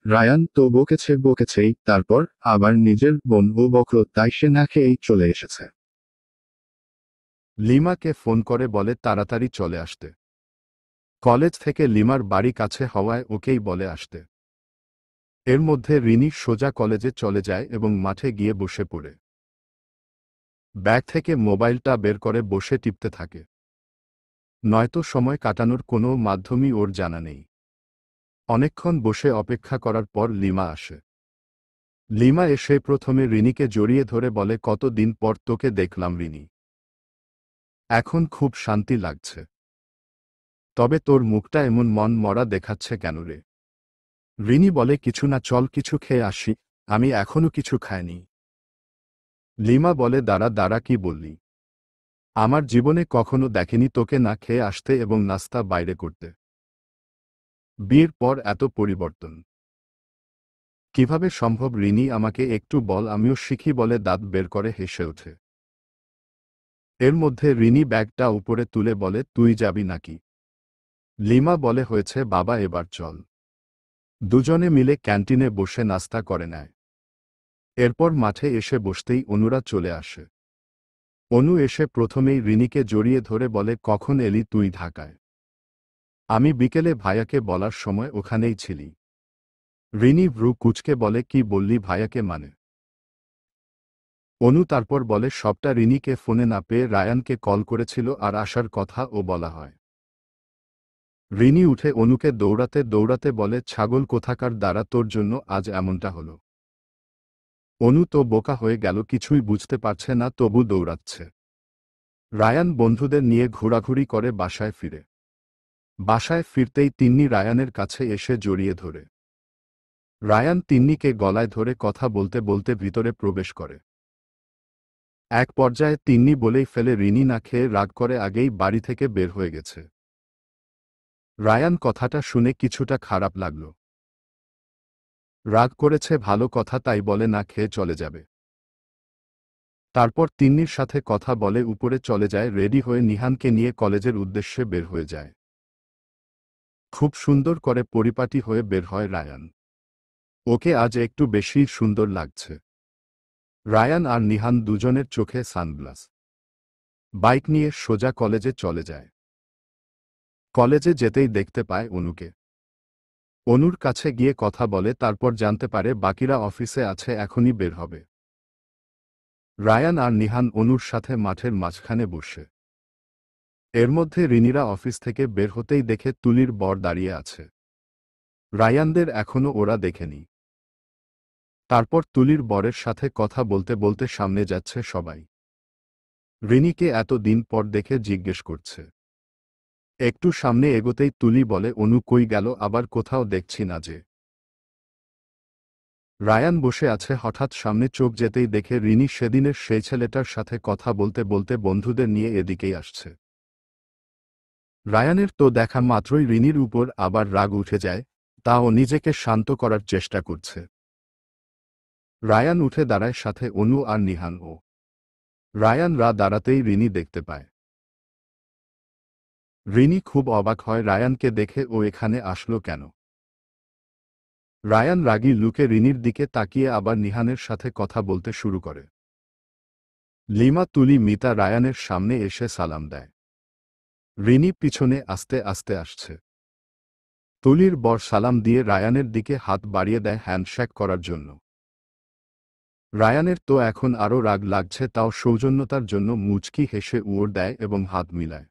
রায়ান তো বকেছেই, তারপর আবার নিজের বোন ও বকল, তাই সে না খেয়েই চলে এসেছে। লিমাকে ফোন করে বলে তাড়াতাড়ি চলে আসতে। কলেজ থেকে লিমার বাড়ি কাছে হওয়ায় ওকেই বলে আসতে। এর মধ্যে রিনি সোজা কলেজে চলে যায় এবং মাঠে গিয়ে বসে পড়ে। ব্যাগ থেকে মোবাইলটা বের করে বসে টিপতে থাকে। নয়তো সময় কাটানোর কোনো মাধ্যমই ওর জানা নেই। অনেকক্ষণ বসে অপেক্ষা করার পর লিমা আসে। লিমা এসে প্রথমে রিনিকে জড়িয়ে ধরে বলে, কত দিন পর তোকে দেখলাম রিনি। এখন খুব শান্তি লাগছে। তবে তোর মুখটা এমন মন মরা দেখাচ্ছে কেন রে? রিনি বলে, কিছু না, চল কিছু খেয়ে আসি, আমি এখনো কিছু খাইনি। লিমা বলে, দাঁড়া দাঁড়া, কি বললি? আমার জীবনে কখনো দেখেনি তোকে না খেয়ে আসতে এবং নাস্তা বাইরে করতে। বিয়ের পর এত পরিবর্তন কিভাবে সম্ভব রিনি? আমাকে একটু বল, আমিও শিখি বলে দাঁত বের করে হেসে ওঠে। এর মধ্যে রিনি ব্যাগটা উপরে তুলে বলে, তুই যাবি নাকি? লিমা বলে, হয়েছে বাবা, এবার চল। দুজনে মিলে ক্যান্টিনে বসে নাস্তা করে নেয়। এরপর মাঠে এসে বসতেই অনুরা চলে আসে। অনু এসে প্রথমেই রিনিকে জড়িয়ে ধরে বলে, কখন এলি তুই ঢাকায়? আমি বিকেলে ভাইয়াকে বলার সময় ওখানেই ছিলি। রিনি ভ্রু কুঁচকে বলে, কি বললি ভাইয়াকে মানে? অনু তারপর বলে, সবটা রিনিকে ফোনে না পেয়ে রায়ানকে কল করেছিল আর আসার কথা ও বলা হয়। রিনি উঠে অনুকে দৌড়াতে দৌড়াতে বলে, ছাগল কোথাকার, দ্বারা তোর জন্য আজ এমনটা হলো। অনু তো বোকা হয়ে গেল, কিছুই বুঝতে পারছে না, তবু দৌড়াচ্ছে। রায়ান বন্ধুদের নিয়ে ঘোরাঘুরি করে বাসায় ফিরে। বাসায় ফিরতেই তিন্নি রায়ানের কাছে এসে জড়িয়ে ধরে। রায়ান তিন্নিকে গলায় ধরে কথা বলতে বলতে ভিতরে প্রবেশ করে। এক পর্যায়ে তিন্নি বলেই ফেলে রিনি না খেয়ে রাগ করে আগেই বাড়ি থেকে বের হয়ে গেছে। রায়ান কথাটা শুনে কিছুটা খারাপ লাগল। রাগ করেছে ভালো কথা, তাই বলে না খেয়ে চলে যাবে। তারপর তিন্নির সাথে কথা বলে উপরে চলে যায়, রেডি হয়ে নিহানকে নিয়ে কলেজের উদ্দেশ্যে বের হয়ে যায়। খুব সুন্দর করে পরিপাটি হয়ে বের হয় রায়ান। ওকে আজ একটু বেশি সুন্দর লাগছে। রায়ান আর নিহান দুজনের চোখে সানগ্লাস। বাইক নিয়ে সোজা কলেজে চলে যায়। কলেজে যেতেই দেখতে পায় অনুকে। অনুর কাছে গিয়ে কথা বলে, তারপর জানতে পারে বাকিরা অফিসে আছে, এখনই বের হবে। রায়ান আর নিহান অনুর সাথে মাঠের মাঝখানে বসে। এর মধ্যে রিনিরা অফিস থেকে বের হতেই দেখে তুলির বর দাঁড়িয়ে আছে। রায়ানদের এখনো ওরা দেখেনি। তারপর তুলির বরের সাথে কথা বলতে বলতে সামনে যাচ্ছে সবাই। রিনিকে এত দিন পর দেখে জিজ্ঞেস করছে। একটু সামনে এগোতেই তুলি বলে, অনু কই গেল, আবার কোথাও দেখছি না যে। রায়ান বসে আছে, হঠাৎ সামনে চোখ যেতেই দেখে রিনি সেদিনের সেই ছেলেটার সাথে কথা বলতে বলতে বন্ধুদের নিয়ে এদিকেই আসছে। রায়ানের তো দেখা মাত্রই রিনির উপর আবার রাগ উঠে যায়, তাও নিজেকে শান্ত করার চেষ্টা করছে। রায়ান উঠে দাঁড়ায়, সাথে অনু আর নিহান ও। রায়ান দাঁড়াতেই রিনি দেখতে পায়। রিনি খুব অবাক হয় রায়ানকে দেখে, ও এখানে আসলো কেন। রায়ান রাগী লুকে রিনির দিকে তাকিয়ে আবার নিহানের সাথে কথা বলতে শুরু করে। লিমা, তুলি, মিতা রায়ানের সামনে এসে সালাম দেয়। রিনি পিছনে আস্তে আস্তে আসছে। তুলির বর সালাম দিয়ে রায়ানের দিকে হাত বাড়িয়ে দেয় হ্যান্ডশেক করার জন্য। রায়ানের তো এখন আরও রাগ লাগছে, তাও সৌজন্যতার জন্য মুচকি হেসে উড় দেয় এবং হাত মিলায়।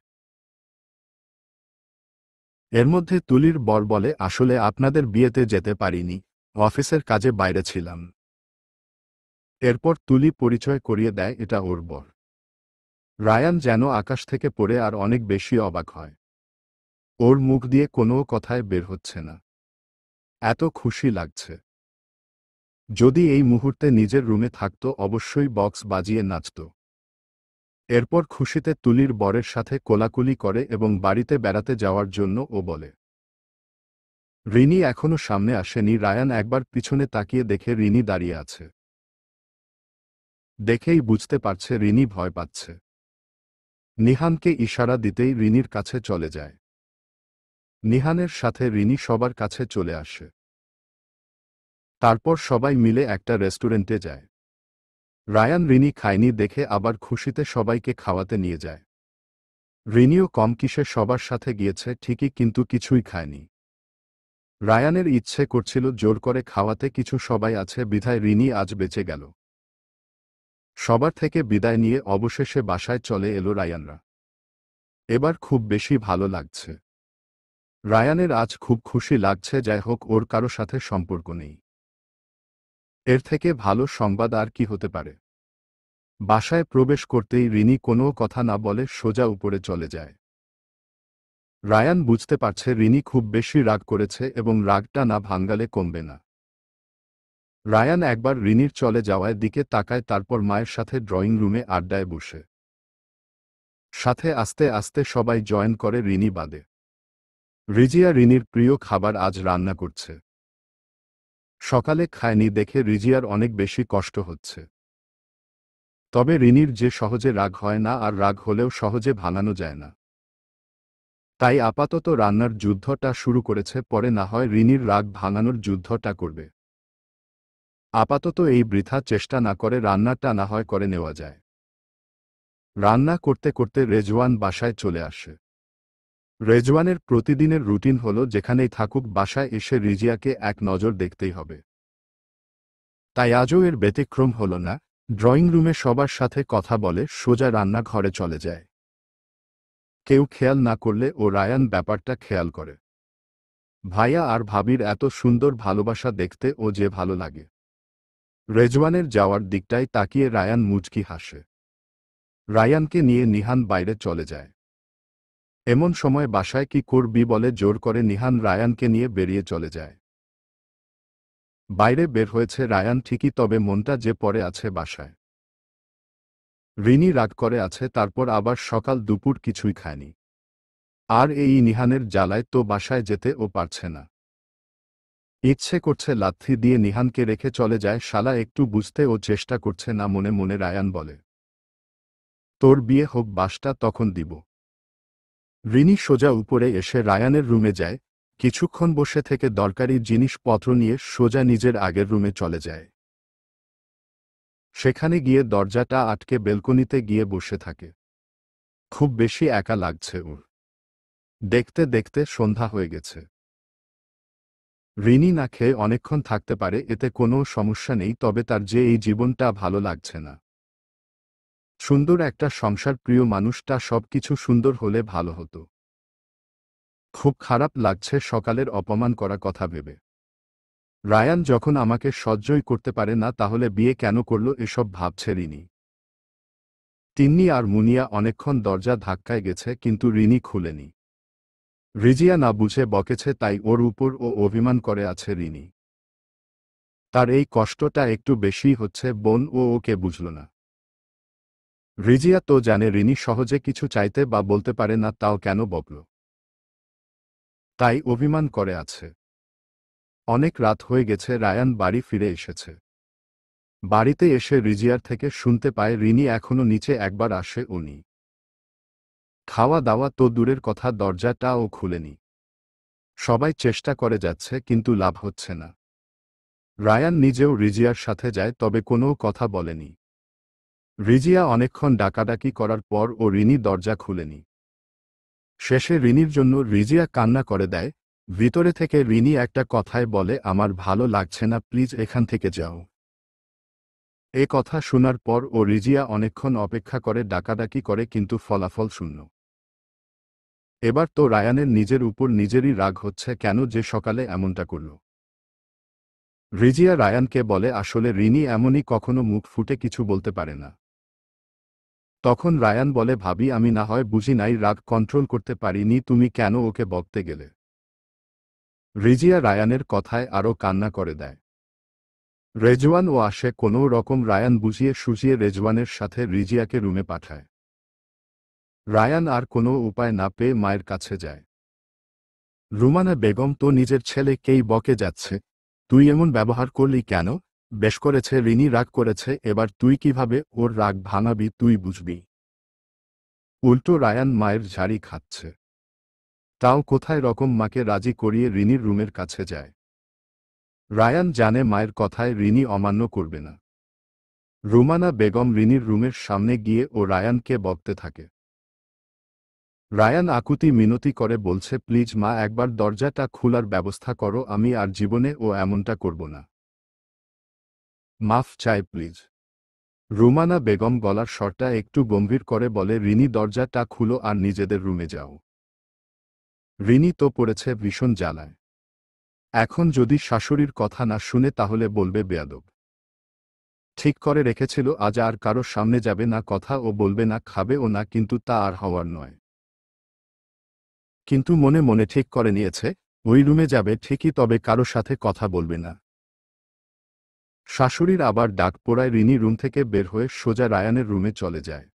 এর মধ্যে তুলির বর বলে, আসলে আপনাদের বিয়েতে যেতে পারিনি, অফিসের কাজে বাইরে ছিলাম। এরপর তুলি পরিচয় করিয়ে দেয় এটা ওর বর। রায়ান যেন আকাশ থেকে পড়ে আর অনেক বেশি অবাক হয়। ওর মুখ দিয়ে কোনো কথায় বের হচ্ছে না। এত খুশি লাগছে। যদি এই মুহূর্তে নিজের রুমে থাকত, অবশ্যই বক্স বাজিয়ে নাচত। এরপর খুশিতে তুলির বরের সাথে কোলাকুলি করে এবং বাড়িতে বেড়াতে যাওয়ার জন্য ও বলে। রিনি এখনো সামনে আসেনি। রায়ান একবার পিছনে তাকিয়ে দেখে রিনি দাঁড়িয়ে আছে। দেখেই বুঝতে পারছে রিনি ভয় পাচ্ছে। নিহানকে ইশারা দিতেই রিনির কাছে চলে যায়। নিহানের সাথে রিনি সবার কাছে চলে আসে। তারপর সবাই মিলে একটা রেস্টুরেন্টে যায়। রায়ান রিনি খায়নি দেখে আবার খুশিতে সবাইকে খাওয়াতে নিয়ে যায়। রিনিও কম কিসে সবার সাথে গিয়েছে ঠিকই, কিন্তু কিছুই খায়নি। রায়ানের ইচ্ছে করছিল জোর করে খাওয়াতে, কিছু সবাই আছে বিধায় রিনি আজ বেঁচে গেল। সবার থেকে বিদায় নিয়ে অবশেষে বাসায় চলে এলো রায়ানরা। এবার খুব বেশি ভালো লাগছে। রায়ানের আজ খুব খুশি লাগছে, যাই হোক ওর কারো সাথে সম্পর্ক নেই। এর থেকে ভালো সংবাদ আর কি হতে পারে। বাসায় প্রবেশ করতেই রিনি কোনো কথা না বলে সোজা উপরে চলে যায়। রায়ান বুঝতে পারছে রিনি খুব বেশি রাগ করেছে এবং রাগটা না ভাঙালে কমবে না। রায়ান একবার রিনির চলে যাওয়ার দিকে তাকায়, তারপর মায়ের সাথে ড্রয়িং রুমে আড্ডায় বসে। সাথে আস্তে আস্তে সবাই জয়েন করে রিনি বাদে। রিজিয়া রিনির প্রিয় খাবার আজ রান্না করছে। সকালে খায়নি দেখে রিজিয়ার অনেক বেশি কষ্ট হচ্ছে। তবে রিনির যে সহজে রাগ হয় না, আর রাগ হলেও সহজে ভাঙানো যায় না। তাই আপাতত রান্নার যুদ্ধটা শুরু করেছে, পরে না হয় রিনির রাগ ভাঙানোর যুদ্ধটা করবে। আপাতত এই বৃথা চেষ্টা না করে রান্নাটা না হয় করে নেওয়া যায়। রান্না করতে করতে রেজওয়ান বাসায় চলে আসে। রেজওয়ানের প্রতিদিনের রুটিন হলো যেখানেই থাকুক বাসায় এসে রিজিয়াকে এক নজর দেখতেই হবে। তাই আজও এর ব্যতিক্রম হল না। ড্রয়িং রুমে সবার সাথে কথা বলে সোজা রান্নাঘরে চলে যায়। কেউ খেয়াল না করলে ও রায়ান ব্যাপারটা খেয়াল করে। ভাইয়া আর ভাবির এত সুন্দর ভালোবাসা দেখতে ও যে ভালো লাগে। রেজওয়ানের যাওয়ার দিকটায় তাকিয়ে রায়ান মুচকি হাসে। রায়ানকে নিয়ে নিহান বাইরে চলে যায়। এমন সময় বাসায় কি করবি বলে জোর করে নিহান রায়ানকে নিয়ে বেরিয়ে চলে যায়। বাইরে বের হয়েছে রায়ান ঠিকই, তবে মনটা যে পড়ে আছে বাসায়। রিনি রাগ করে আছে, তারপর আবার সকাল দুপুর কিছুই খায়নি। আর এই নিহানের জ্বালায় তো বাসায় যেতে ও পারছে না। ইচ্ছে করছে লাথি দিয়ে নিহানকে রেখে চলে যায়। শালা একটু বুঝতে ও চেষ্টা করছে না। মনে মনে রায়ান বলে, তোর বিয়ে হোক, বাসটা তখন দিব। রিনি সোজা উপরে এসে রায়ানের রুমে যায়। কিছুক্ষণ বসে থেকে দরকারি জিনিসপত্র নিয়ে সোজা নিজের আগের রুমে চলে যায়। সেখানে গিয়ে দরজাটা আটকে বেলকনিতে গিয়ে বসে থাকে। খুব বেশি একা লাগছে ওর। দেখতে দেখতে সন্ধ্যা হয়ে গেছে। রিনি না খেয়ে অনেকক্ষণ থাকতে পারে, এতে কোনো সমস্যা নেই, তবে তার যে এই জীবনটা ভালো লাগছে না। সুন্দর একটা সংসার, প্রিয় মানুষটা, সবকিছু সুন্দর হলে ভালো হতো। খুব খারাপ লাগছে সকালের অপমান করা কথা ভেবে। রায়ান যখন আমাকে সহ্যই করতে পারে না, তাহলে বিয়ে কেন করল, এসব ভাবছে রিনি। তিন্নি আর মুনিয়া অনেকক্ষণ দরজা ধাক্কায় গেছে, কিন্তু রিনি খুলেনি। রিজিয়া না বুঝে বকেছে, তাই ওর উপর ও অভিমান করে আছে রিনি। তার এই কষ্টটা একটু বেশিই হচ্ছে। বোন ও ওকে বুঝল না। রিজিয়া তো জানে রিনি সহজে কিছু চাইতে বা বলতে পারে না, তাও কেন বকল, তাই অভিমান করে আছে। অনেক রাত হয়ে গেছে, রায়ান বাড়ি ফিরে এসেছে। বাড়িতে এসে রিজিয়ার থেকে শুনতে পায় রিনি এখনো নিচে একবার আসে উনি। খাওয়া দাওয়া তো দূরের কথা, দরজাটাও খুলেনি। সবাই চেষ্টা করে যাচ্ছে, কিন্তু লাভ হচ্ছে না। রায়ান নিজেও রিজিয়ার সাথে যায়, তবে কোনো কথা বলেনি। রিজিয়া অনেকক্ষণ ডাকাডাকি করার পর ও রিনি দরজা খুলেনি। শেষে রিনির জন্য রিজিয়া কান্না করে দেয়। ভিতরে থেকে রিনি একটা কথায় বলে, আমার ভালো লাগছে না, প্লিজ এখান থেকে যাও। এ কথা শোনার পর ও রিজিয়া অনেকক্ষণ অপেক্ষা করে, ডাকাডাকি করে, কিন্তু ফলাফল শূন্য। এবার তো রায়ানের নিজের উপর নিজেরই রাগ হচ্ছে, কেন যে সকালে এমনটা করল। রিজিয়া রায়ানকে বলে, আসলে রিনি এমনই, কখনো মুখ ফুটে কিছু বলতে পারে না। তখন রায়ান বলে, ভাবি আমি না হয় বুঝি নাই, রাগ কন্ট্রোল করতে পারিনি, তুমি কেন ওকে বকতে গেলে। রিজিয়া রায়ানের কথায় আরও কান্না করে দেয়। রেজওয়ান ও আসে, কোনো রকম রায়ান বুঝিয়ে সুঝিয়ে রেজওয়ানের সাথে রিজিয়াকে রুমে পাঠায়। রায়ান আর কোনো উপায় না পেয়ে মায়ের কাছে যায়। রুমানা বেগম তো নিজের ছেলেকেই বকে যাচ্ছে, তুই এমন ব্যবহার করলি কেন? বেশ করেছে, রিনি রাগ করেছে, এবার তুই কিভাবে ওর রাগ ভাঙাবি তুই বুঝবি। উল্টো রায়ান মায়ের ঝাড়ি খাচ্ছে। তাও কোথায় রকম মাকে রাজি করিয়ে রিনির রুমের কাছে যায়। রায়ান জানে মায়ের কথায় রিনি অমান্য করবে না। রুমানা বেগম রিনির রুমের সামনে গিয়ে ও রায়ানকে বকতে থাকে। রায়ান আকুতি মিনতি করে বলছে, প্লিজ মা, একবার দরজাটা খোলার ব্যবস্থা করো, আমি আর জীবনে ও এমনটা করব না। মাফ চাই প্লিজ। রুমানা বেগম গলার স্বরটা একটু গম্ভীর করে বলে, রিনি দরজাটা খুলো আর নিজেদের রুমে যাও। রিনি তো পড়েছে ভীষণ জ্বালায়। এখন যদি শাশুড়ির কথা না শুনে তাহলে বলবে বেয়াদব। ঠিক করে রেখেছিল আজ আর কারোর সামনে যাবে না, কথা ও বলবে না, খাবেও না, কিন্তু তা আর হওয়ার নয়। কিন্তু মনে মনে ঠিক করে নিয়েছে, ওই রুমে যাবে ঠিকই, তবে কারো সাথে কথা বলবে না। শাশুড়ির আবার ডাক পড়ায় রিনি রুম থেকে বের হয়ে সোজা রায়ানের রুমে চলে যায়।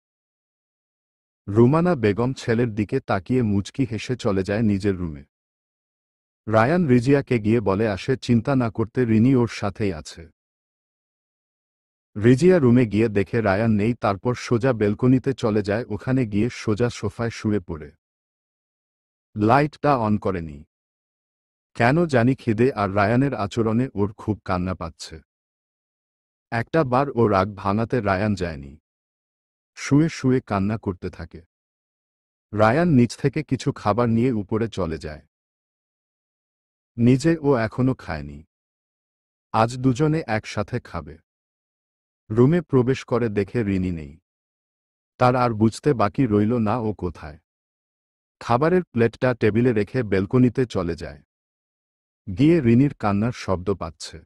রুমানা বেগম ছেলের দিকে তাকিয়ে মুচকি হেসে চলে যায় নিজের রুমে। রায়ান রিজিয়াকে গিয়ে বলে আসে, চিন্তা না করতে, রিনি ওর সাথেই আছে। রিজিয়া রুমে গিয়ে দেখে রায়ান নেই, তারপর সোজা বেলকনিতে চলে যায়, ওখানে গিয়ে সোজা সোফায় শুয়ে পড়ে। লাইটটা অন করেনি। কেন জানি খিদে আর রায়ানের আচরণে ওর খুব কান্না পাচ্ছে। একটা বার ও রাগ ভাঙাতে রায়ান যায়নি। শুয়ে শুয়ে কান্না করতে থাকে। রায়ান নিচ থেকে কিছু খাবার নিয়ে উপরে চলে যায়। নিজে ও এখনো খায়নি। আজ দুজনে একসাথে খাবে। রুমে প্রবেশ করে দেখে রিনি নেই। তার আর বুঝতে বাকি রইল না ও কোথায়। খাবারের প্লেটটা টেবিলে রেখে বেলকনিতে চলে যায়। গিয়ে রিনির কান্নার শব্দ পাচ্ছে।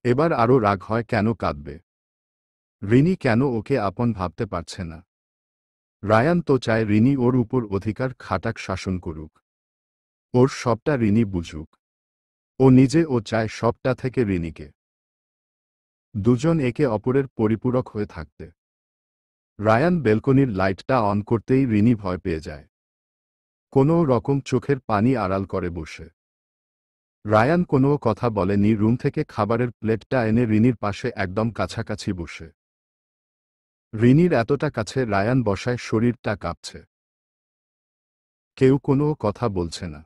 এবার আরও রাগ হয়, কেন কাঁদবে। রিনি কেন ওকে আপন ভাবতে পারছে না। রায়ান তো চায় রিনি ওর উপর অধিকার খাটাক, শাসন করুক, ওর সবটা রিনি বুঝুক। ও নিজে ও চায় সবটা থেকে রিনিকে। দুজন একে অপরের পরিপূরক হয়ে থাকতে। রায়ান বেলকনির লাইটটা অন করতেই রিনি ভয় পেয়ে যায়। কোনো রকম চোখের পানি আড়াল করে বসে। রায়ান কোনো কথা বলেনি, রুম থেকে খাবারের প্লেটটা এনে রিনির পাশে একদম কাছাকাছি বসে। রিনির এতটা কাছে রায়ান বসায় শরীরটা কাঁপছে। কেউ কোনো কথা বলছে না।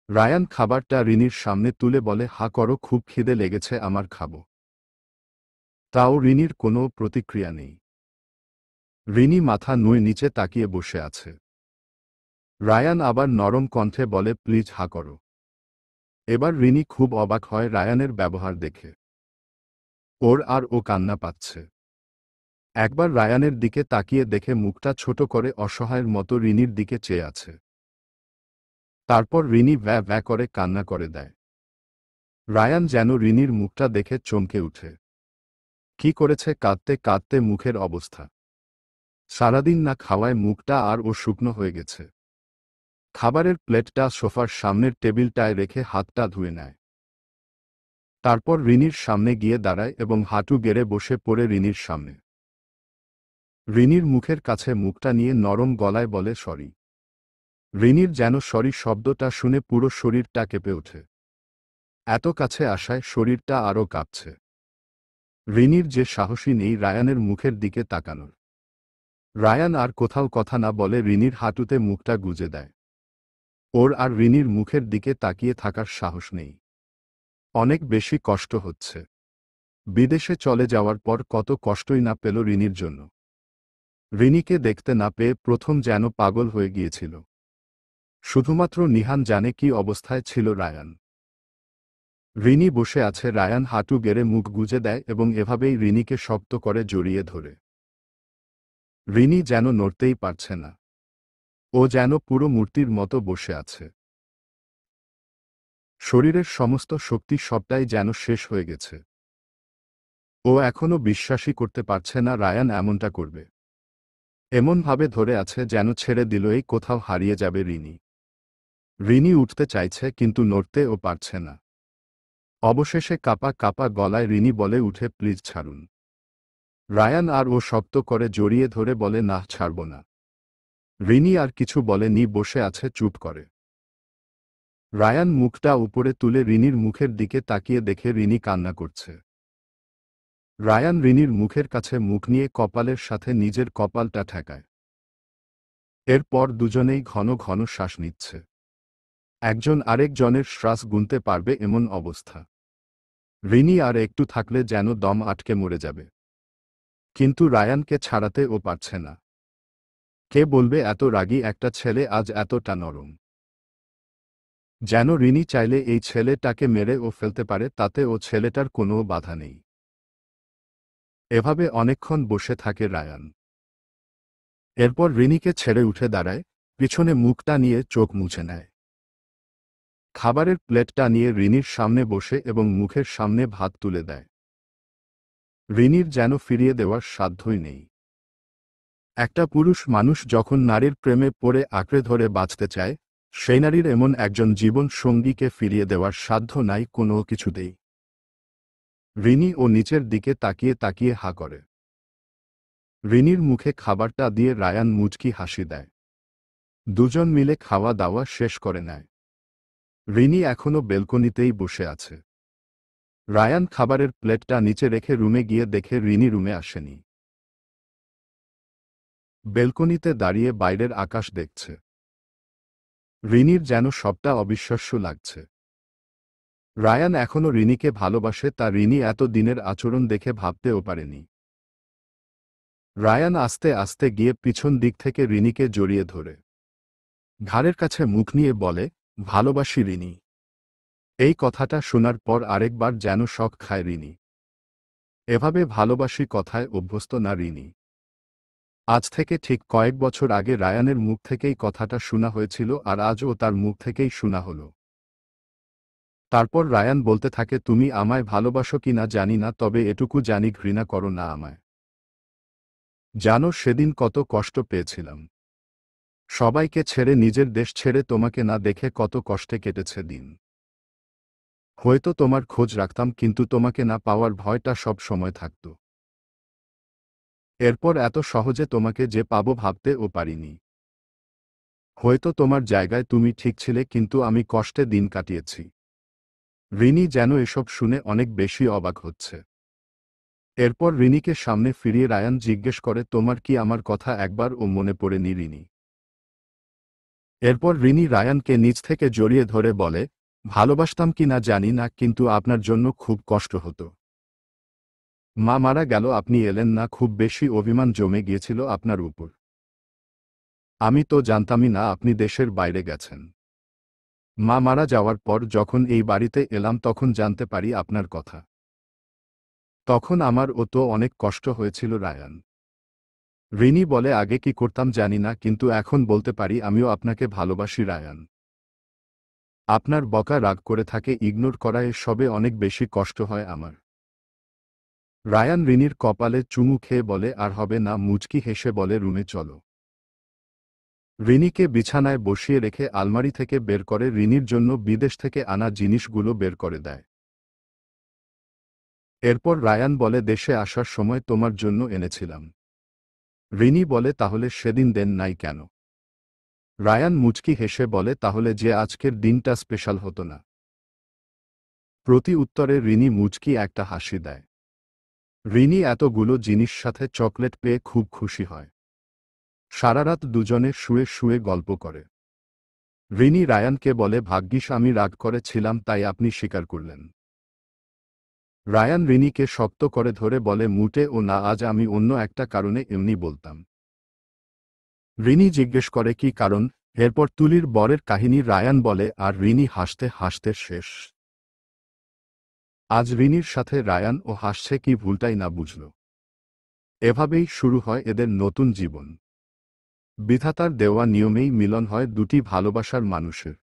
রায়ান খাবারটা রিনির সামনে তুলে বলে, হা করো, খুব খিদে লেগেছে আমার, খাবো। তাও রিনির কোনো প্রতিক্রিয়া নেই। রিনি মাথা নুয়ে নিচে তাকিয়ে বসে আছে। রায়ান আবার নরম কণ্ঠে বলে, প্লিজ হা করো। এবার রিনি খুব অবাক হয় রায়ানের ব্যবহার দেখে। ও কান্না পাচ্ছে। একবার রায়ানের দিকে তাকিয়ে দেখে মুখটা ছোট করে অসহায়ের মতো রিনির দিকে চেয়ে আছে। তারপর রিনি ভ্যা ভ্যা করে কান্না করে দেয়। রায়ান যেন রিনির মুখটা দেখে চমকে উঠে। কি করেছে কাঁদতে কাঁদতে মুখের অবস্থা? সারাদিন না খাওয়ায় মুখটা আর ও শুকনো হয়ে গেছে। খাবারের প্লেটটা সোফার সামনের টেবিলটায় রেখে হাতটা ধুয়ে নেয়। তারপর রিনির সামনে গিয়ে দাঁড়ায় এবং হাঁটু গেড়ে বসে পড়ে রিনির সামনে। রিনির মুখের কাছে মুখটা নিয়ে নরম গলায় বলে, সরি। রিনির যেন সরি শব্দটা শুনে পুরো শরীরটা কেঁপে ওঠে। এত কাছে আসায় শরীরটা আরও কাঁপছে। রিনির যে সাহসী নেই রায়ানের মুখের দিকে তাকানোর। রায়ান আর কোথাও কথা না বলে রিনির হাঁটুতে মুখটা গুজে দেয়। আর রিনির মুখের দিকে তাকিয়ে থাকার সাহস নেই। অনেক বেশি কষ্ট হচ্ছে। বিদেশে চলে যাওয়ার পর কত কষ্টই না পেল রিনির জন্য। রিনিকে দেখতে না পেয়ে প্রথম যেন পাগল হয়ে গিয়েছিল। শুধুমাত্র নিহান জানে কি অবস্থায় ছিল রায়ান। রিনি বসে আছে, রায়ান হাঁটু গেড়ে মুখ গুজে দেয় এবং এভাবেই রিনিকে শক্ত করে জড়িয়ে ধরে। রিনি যেন নড়তেই পারছে না। ও যেন পুরো মূর্তির মতো বসে আছে। শরীরের সমস্ত শক্তি সবটাই যেন শেষ হয়ে গেছে। ও এখনো বিশ্বাসই করতে পারছে না রায়ান এমনটা করবে। এমনভাবে ধরে আছে যেন ছেড়ে দিলেই কোথাও হারিয়ে যাবে রিনি। রিনি উঠতে চাইছে কিন্তু নড়তেও পারছে না। অবশেষে কাঁপা কাঁপা গলায় রিনি বলে উঠে, প্লিজ ছাড়ুন। রায়ান আর ও শক্ত করে জড়িয়ে ধরে বলে, না, ছাড়ব না। রিনি আর কিছু বলেনি, বসে আছে চুপ করে। রায়ান মুখটা উপরে তুলে রিনির মুখের দিকে তাকিয়ে দেখে রিনি কান্না করছে। রায়ান রিনির মুখের কাছে মুখ নিয়ে কপালের সাথে নিজের কপালটা ঠেকায়। এরপর দুজনেই ঘন ঘন শ্বাস নিচ্ছে। একজন আরেকজনের শ্বাস গুনতে পারবে এমন অবস্থা। রিনি আর একটু থাকলে যেন দম আটকে মরে যাবে। কিন্তু রায়ানকে ছাড়াতে ও পারছে না। কে বলবে এত রাগী একটা ছেলে আজ এতটা নরম? যেন রিনি চাইলে এই ছেলেটাকে মেরে ও ফেলতে পারে, তাতে ও ছেলেটার কোনো বাধা নেই। এভাবে অনেকক্ষণ বসে থাকে রায়ান। এরপর রিনিকে ছেড়ে উঠে দাঁড়ায়, পিছনে মুখটা নিয়ে চোখ মুছে নেয়। খাবারের প্লেটটা নিয়ে রিনির সামনে বসে এবং মুখের সামনে ভাত তুলে দেয়। রিনির যেন ফিরিয়ে দেওয়ার সাধ্যই নেই। একটা পুরুষ মানুষ যখন নারীর প্রেমে পড়ে আঁকড়ে ধরে বাঁচতে চায়, সেই নারীর এমন একজন জীবন সঙ্গীকে ফিরিয়ে দেওয়ার সাধ্য নাই কোনো কিছুতেই। রিনি ও নিচের দিকে তাকিয়ে তাকিয়ে হা করে। রিনির মুখে খাবারটা দিয়ে রায়ান মুচকি হাসি দেয়। দুজন মিলে খাওয়া দাওয়া শেষ করে নেয়। রিনি এখনো বেলকনিতেই বসে আছে। রায়ান খাবারের প্লেটটা নিচে রেখে রুমে গিয়ে দেখে রিনি রুমে আসেনি। বেলকনিতে দাঁড়িয়ে বাইরের আকাশ দেখছে। রিনির যেন সবটা অবিশ্বাস্য লাগছে। রায়ান এখনো রিনিকে ভালোবাসে, তা রিনি এত দিনের আচরণ দেখে ভাবতেও পারেনি। রায়ান আস্তে আস্তে গিয়ে পিছন দিক থেকে রিনিকে জড়িয়ে ধরে ঘাড়ের কাছে মুখ নিয়ে বলে, ভালোবাসি রিনি। এই কথাটা শোনার পর আরেকবার যেন শক খায় রিনি। এভাবে ভালোবাসি কথায় অভ্যস্ত না রিনি। আজ থেকে ঠিক কয়েক বছর আগে রায়ানের মুখ থেকেই কথাটা শোনা হয়েছিল আর আজও তার মুখ থেকেই শোনা হলো। তারপর রায়ান বলতে থাকে, তুমি আমায় ভালোবাসো কি না জানি না, তবে এটুকু জানি ঘৃণা করো না আমায়। জানো সেদিন কত কষ্ট পেয়েছিলাম। সবাইকে ছেড়ে নিজের দেশ ছেড়ে তোমাকে না দেখে কত কষ্টে কেটেছে দিন। হয়তো তোমার খোঁজ রাখতাম কিন্তু তোমাকে না পাওয়ার ভয়টা সব সময় থাকত। এরপর এত সহজে তোমাকে যে পাবো ভাবতেও পারিনি। হয়তো তোমার জায়গায় তুমি ঠিক ছিলে কিন্তু আমি কষ্টে দিন কাটিয়েছি। রিনি যেন এসব শুনে অনেক বেশি অবাক হচ্ছে। এরপর রিনিকে সামনে ফিরিয়ে রায়ান জিজ্ঞেস করে তোমার কি আমার কথা একবারও মনে পড়েনি রিনি? এরপর রিনি রায়ানকে নিজ থেকে জড়িয়ে ধরে বলে, ভালোবাসতাম কি না জানি না কিন্তু আপনার জন্য খুব কষ্ট হতো। মা মারা গেল আপনি এলেন না, খুব বেশি অভিমান জমে গিয়েছিল আপনার উপর। আমি তো জানতামই না আপনি দেশের বাইরে গেছেন। মা মারা যাওয়ার পর যখন এই বাড়িতে এলাম তখন জানতে পারি আপনার কথা। তখন আমারও তো অনেক কষ্ট হয়েছিল রায়ান। রিনি বলে আগে কি করতাম জানি না কিন্তু এখন বলতে পারি আমিও আপনাকে ভালোবাসি রায়ান। আপনার বকা রাগ করে থাকে ইগনোর করা এসবে অনেক বেশি কষ্ট হয় আমার। রায়ান রিনির কপালে চুমু খেয়ে বলে আর হবে না, মুচকি হেসে বলে রুমে চলো। রিনিকে বিছানায় বসিয়ে রেখে আলমারি থেকে বের করে রিনির জন্য বিদেশ থেকে আনা জিনিসগুলো বের করে দেয়। এরপর রায়ান বলে দেশে আসার সময় তোমার জন্য এনেছিলাম। রিনি বলে তাহলে সেদিন দেন নাই কেন? রায়ান মুচকি হেসে বলে তাহলে যে আজকের দিনটা স্পেশাল হতো না। প্রতি উত্তরে রিনি মুচকি একটা হাসি দেয়। রিনি এতগুলো জিনিস সাথে চকলেট পেয়ে খুব খুশি হয়। সারারাত দুজনে শুয়ে শুয়ে গল্প করে। রিনি রায়ানকে বলে ভাগ্যিস আমি রাগ করেছিলাম তাই আপনি স্বীকার করলেন। রায়ান রিনিকে শক্ত করে ধরে বলে মুটে ও না, আজ আমি অন্য একটা কারণে এমনি বলতাম। রিনি জিজ্ঞেস করে কি কারণ? এরপর তুলির বরের কাহিনী রায়ান বলে আর রিনি হাসতে হাসতে শেষ। আজ রিনির সাথে রায়ান ও হাসছে কি ভুলটাই না বুঝল। এভাবেই শুরু হয় এদের নতুন জীবন। বিধাতার দেওয়া নিয়মেই মিলন হয় দুটি ভালোবাসার মানুষের।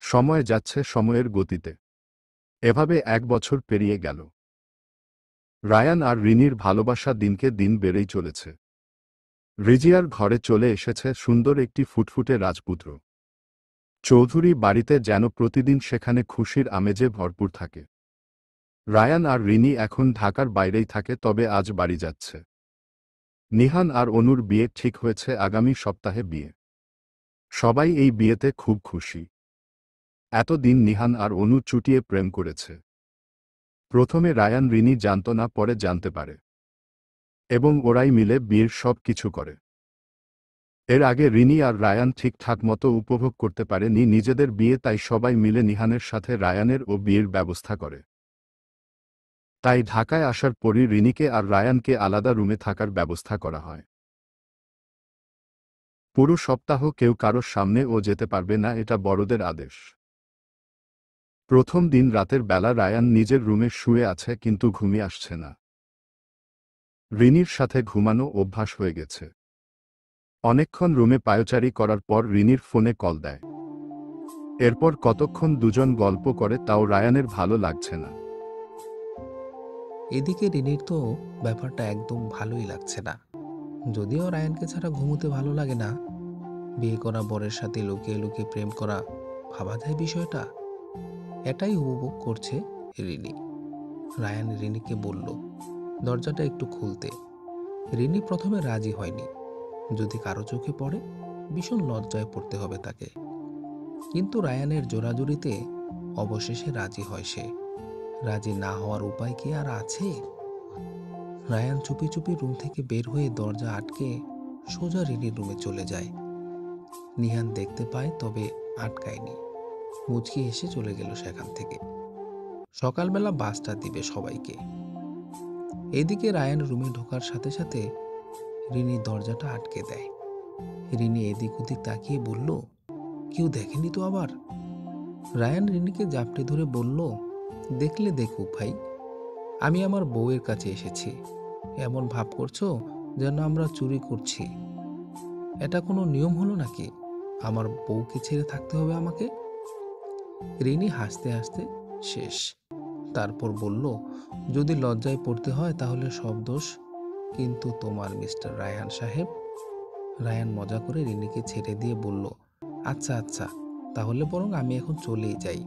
সময় যাচ্ছে সময়ের গতিতে। এভাবে 1 বছর পেরিয়ে গেল। রায়ান আর রিনির ভালোবাসা দিনকে দিন বেড়েই চলেছে। রিজিয়ার ঘরে চলে এসেছে সুন্দর একটি ফুটফুটে রাজপুত্র। চৌধুরী বাড়িতে যেন প্রতিদিন সেখানে খুশির আমেজে ভরপুর থাকে। রায়ান আর রিনি এখন ঢাকার বাইরেই থাকে, তবে আজ বাড়ি যাচ্ছে। নিহান আর অনুর বিয়ে ঠিক হয়েছে, আগামী সপ্তাহে বিয়ে। সবাই এই বিয়েতে খুব খুশি। এতদিন নিহান আর অনু চুটিয়ে প্রেম করেছে। প্রথমে রায়ান রিনি জানত না, পরে জানতে পারে এবং ওরাই মিলে বিয়ের সব কিছু করে। এর আগে রিনি আর রায়ান ঠিকঠাক মতো উপভোগ করতে পারেনি নিজেদের বিয়ে, তাই সবাই মিলে নিহানের সাথে রায়ানের ও বিয়ের ব্যবস্থা করে। তাই ঢাকায় আসার পরই রিনিকে আর রায়ানকে আলাদা রুমে থাকার ব্যবস্থা করা হয়। পুরো সপ্তাহ কেউ কারোর সামনে ও যেতে পারবে না, এটা বড়দের আদেশ। প্রথম দিন রাতের বেলা রায়ান নিজের রুমে শুয়ে আছে কিন্তু ঘুমিয়ে আসছে না। রিনির সাথে ঘুমানো অভ্যাস হয়ে গেছে। অনেকক্ষণ রুমে পায়চারি করার পর রিনির ফোনে কল দেয়। এরপর কতক্ষণ দুজন গল্প করে, তাও রায়ানের ভালো লাগছে না। এদিকে রিনির তো ব্যাপারটা একদম ভালোই লাগছে না। যদিও রায়ানকে ছাড়া ঘুমোতে ভালো লাগে না, বিয়ে করা বরের সাথে লুকিয়ে লুকিয়ে প্রেম করা, ভাবা যায় বিষয়টা। এটাই উপভোগ করছে রিনি। রায়ান রিনিকে বলল দরজাটা একটু খুলতে। রিনি প্রথমে রাজি হয়নি, যদি কারো চোখে পড়ে ভীষণ লজ্জায় পড়তে হবে তাকে। কিন্তু রায়ানের জোরাজুরিতে অবশেষে রাজি হয় সে। রাজি না হওয়ার উপায় কি আর আছে? রায়ান চুপি চুপি রুম থেকে বের হয়ে দরজা আটকে সোজা রিনির রুমে চলে যায়। নিহান দেখতে পায় তবে আটকায়নি, মুচকি এসে চলে গেল সেখান থেকে। সকালবেলা বাসটা দিবে সবাইকে। এদিকে রায়ান রুমে ঢোকার সাথে সাথে রিনি দরজাটা আটকে দেয়। রিনি এদিক ওদিক তাকিয়ে বলল, কেউ দেখেনি তো আবার? রায়ান রিনিকে জাপটে ধরে বলল, দেখলে দেখুক ভাই, আমি আমার বউয়ের কাছে এসেছি। এমন ভাব করছো যেন আমরা চুরি করছি। এটা কোনো নিয়ম হলো নাকি আমার বউকে ছেড়ে থাকতে হবে আমাকে? রিনি হাসতে হাসতে শেষ। তারপর বলল, যদি লজ্জায় পড়তে হয় তাহলে সব দোষ কিন্তু তোমার মিস্টার রায়হান সাহেব। রায়ান মজা করে রিনিকে ছেড়ে দিয়ে বলল, আচ্ছা আচ্ছা, তাহলে বরং আমি এখন চলেই যাই।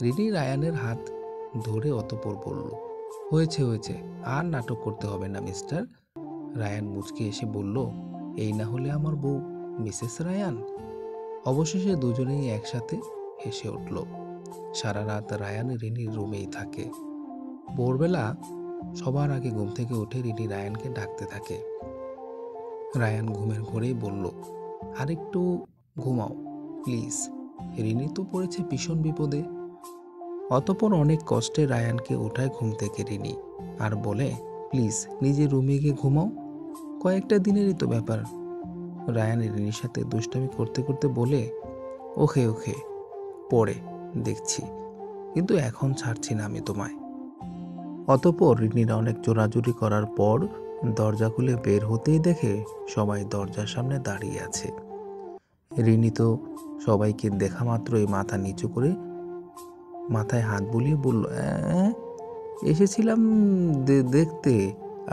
রিনি রায়ানের হাত ধরে অতঃপর বলল, হয়েছে হয়েছে, আর নাটক করতে হবে না মিস্টার। রায়ান মুচকি এসে বলল, এই না হলে আমার বউ মিসেস রায়ান। অবশেষে দুজনেই একসাথে হেসে উঠল। সারা রাত রায়ান রিনির রুমেই থাকে। ভোরবেলা সবার আগে ঘুম থেকে উঠে রিনি রায়ানকে ডাকতে থাকে। রায়ান ঘুমের ঘোরেই বলল, আর একটু ঘুমাও প্লিজ। রিনি তো পড়েছে ভীষণ বিপদে। অতঃপর অনেক কষ্টে রায়ানকে ওঠায় ঘুম থেকে রিনি, আর বলে, প্লিজ নিজের রুমে গিয়ে ঘুমাও, কয়েকটা দিনেরই তো ব্যাপার। রায়ান রিনির সাথে দুষ্টামি করতে করতে বলে, ওকে ওকে, পরে দেখছি, কিন্তু এখন ছাড়ছি না আমি তোমায়। অতঃপর রিনিরা অনেক জোরাজুরি করার পর দরজা খুলে বের হতেই দেখে সবাই দরজার সামনে দাঁড়িয়ে আছে। রিনি তো সবাইকে দেখা মাত্রই মাথা নিচু করে মাথায় হাত বুলিয়ে বলল, এসেছিলাম দেখতে,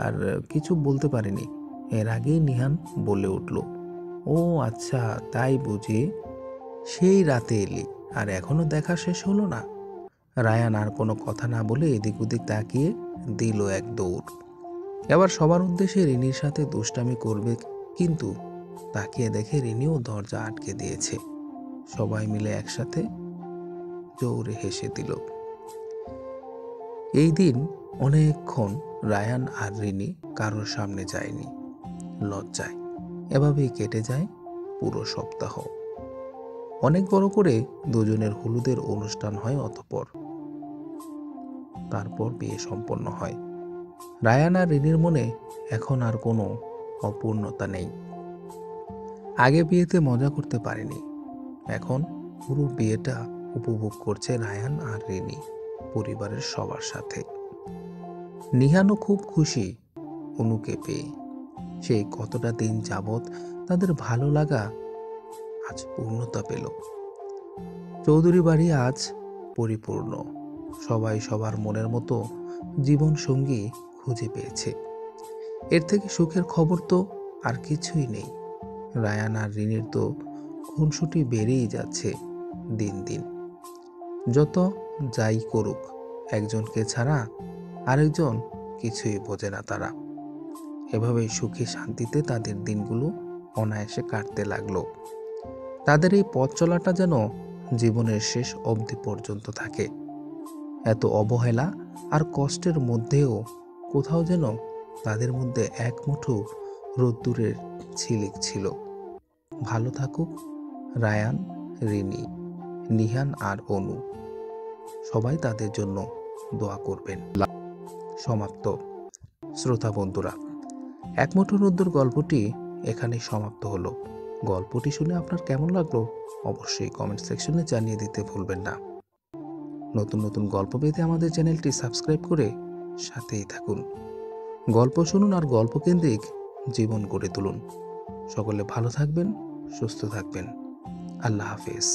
আর কিছু বলতে পারিনি। এর আগেই নিহান বলে উঠল, ও আচ্ছা তাই বুঝি, সেই রাতে এলি আর এখনো দেখা শেষ হলো না। রায়ান আর কোনো কথা না বলে এদিক ওদিক তাকিয়ে দিল এক দৌড়। এবার সবার উদ্দেশ্যে রিনির সাথে দুষ্টামি করবে, কিন্তু তাকিয়ে দেখে রিনিও দরজা আটকে দিয়েছে। সবাই মিলে একসাথে জোরে হেসে দিল। এই দিন অনেকক্ষণ রায়ান আর রিনি কারোর সামনে যায়নি, লজ্জায়। এভাবেই কেটে যায় পুরো সপ্তাহ। অনেক বড় করে দুজনের হলুদের অনুষ্ঠান হয়, অতঃপর তারপর বিয়ে সম্পন্ন হয়। রায়ান আর রিনির মনে এখন আর কোনো অপূর্ণতা নেই। আগে বিয়েতে মজা করতে পারেনি, এখন পুরো বিয়েটা উপভোগ করছে রায়ান আর রিনি পরিবারের সবার সাথে। নিহানও খুব খুশি অনুকে পেয়ে। সেই কতটা দিন যাবৎ তাদের ভালো লাগা আজ পূর্ণতা পেল। চৌধুরী বাড়ি আজ পরিপূর্ণ। সবাই সবার মনের মতো জীবন সঙ্গী খুঁজে পেয়েছে। এর থেকে সুখের খবর তো আর কিছুই নেই। রায়ান আর রিনির তো খুনসুটি বেড়েই যাচ্ছে দিন দিন। যত যাই করুক, একজনকে ছাড়া আরেকজন কিছুই বোঝে না তারা। এভাবেই সুখে শান্তিতে তাদের দিনগুলো অনায়াসে কাটতে লাগলো। তাদের এই পথ চলাটা যেন জীবনের শেষ অবধি পর্যন্ত থাকে। এত অবহেলা আর কষ্টের মধ্যেও কোথাও যেন তাদের মধ্যে এক মুঠো রোদ্দুরের ঝিলিক ছিল। ভালো থাকুক রায়ান, রিনি, নিহান আর অনু। সবাই তাদের জন্য দোয়া করবেন। সমাপ্ত। শ্রোতা বন্ধুরা, এক মুঠো রোদ্দুর গল্পটি এখানেই সমাপ্ত হলো। গল্পটি শুনে আপনার কেমন লাগলো অবশ্যই কমেন্ট সেকশনে জানিয়ে দিতে ভুলবেন না। নতুন নতুন গল্প পেতে আমাদের চ্যানেলটি সাবস্ক্রাইব করে সাথেই থাকুন। গল্প শুনুন আর গল্পকেন্দ্রিক জীবন গড়ে তুলুন। সকলে ভালো থাকবেন, সুস্থ থাকবেন। আল্লাহ হাফেজ।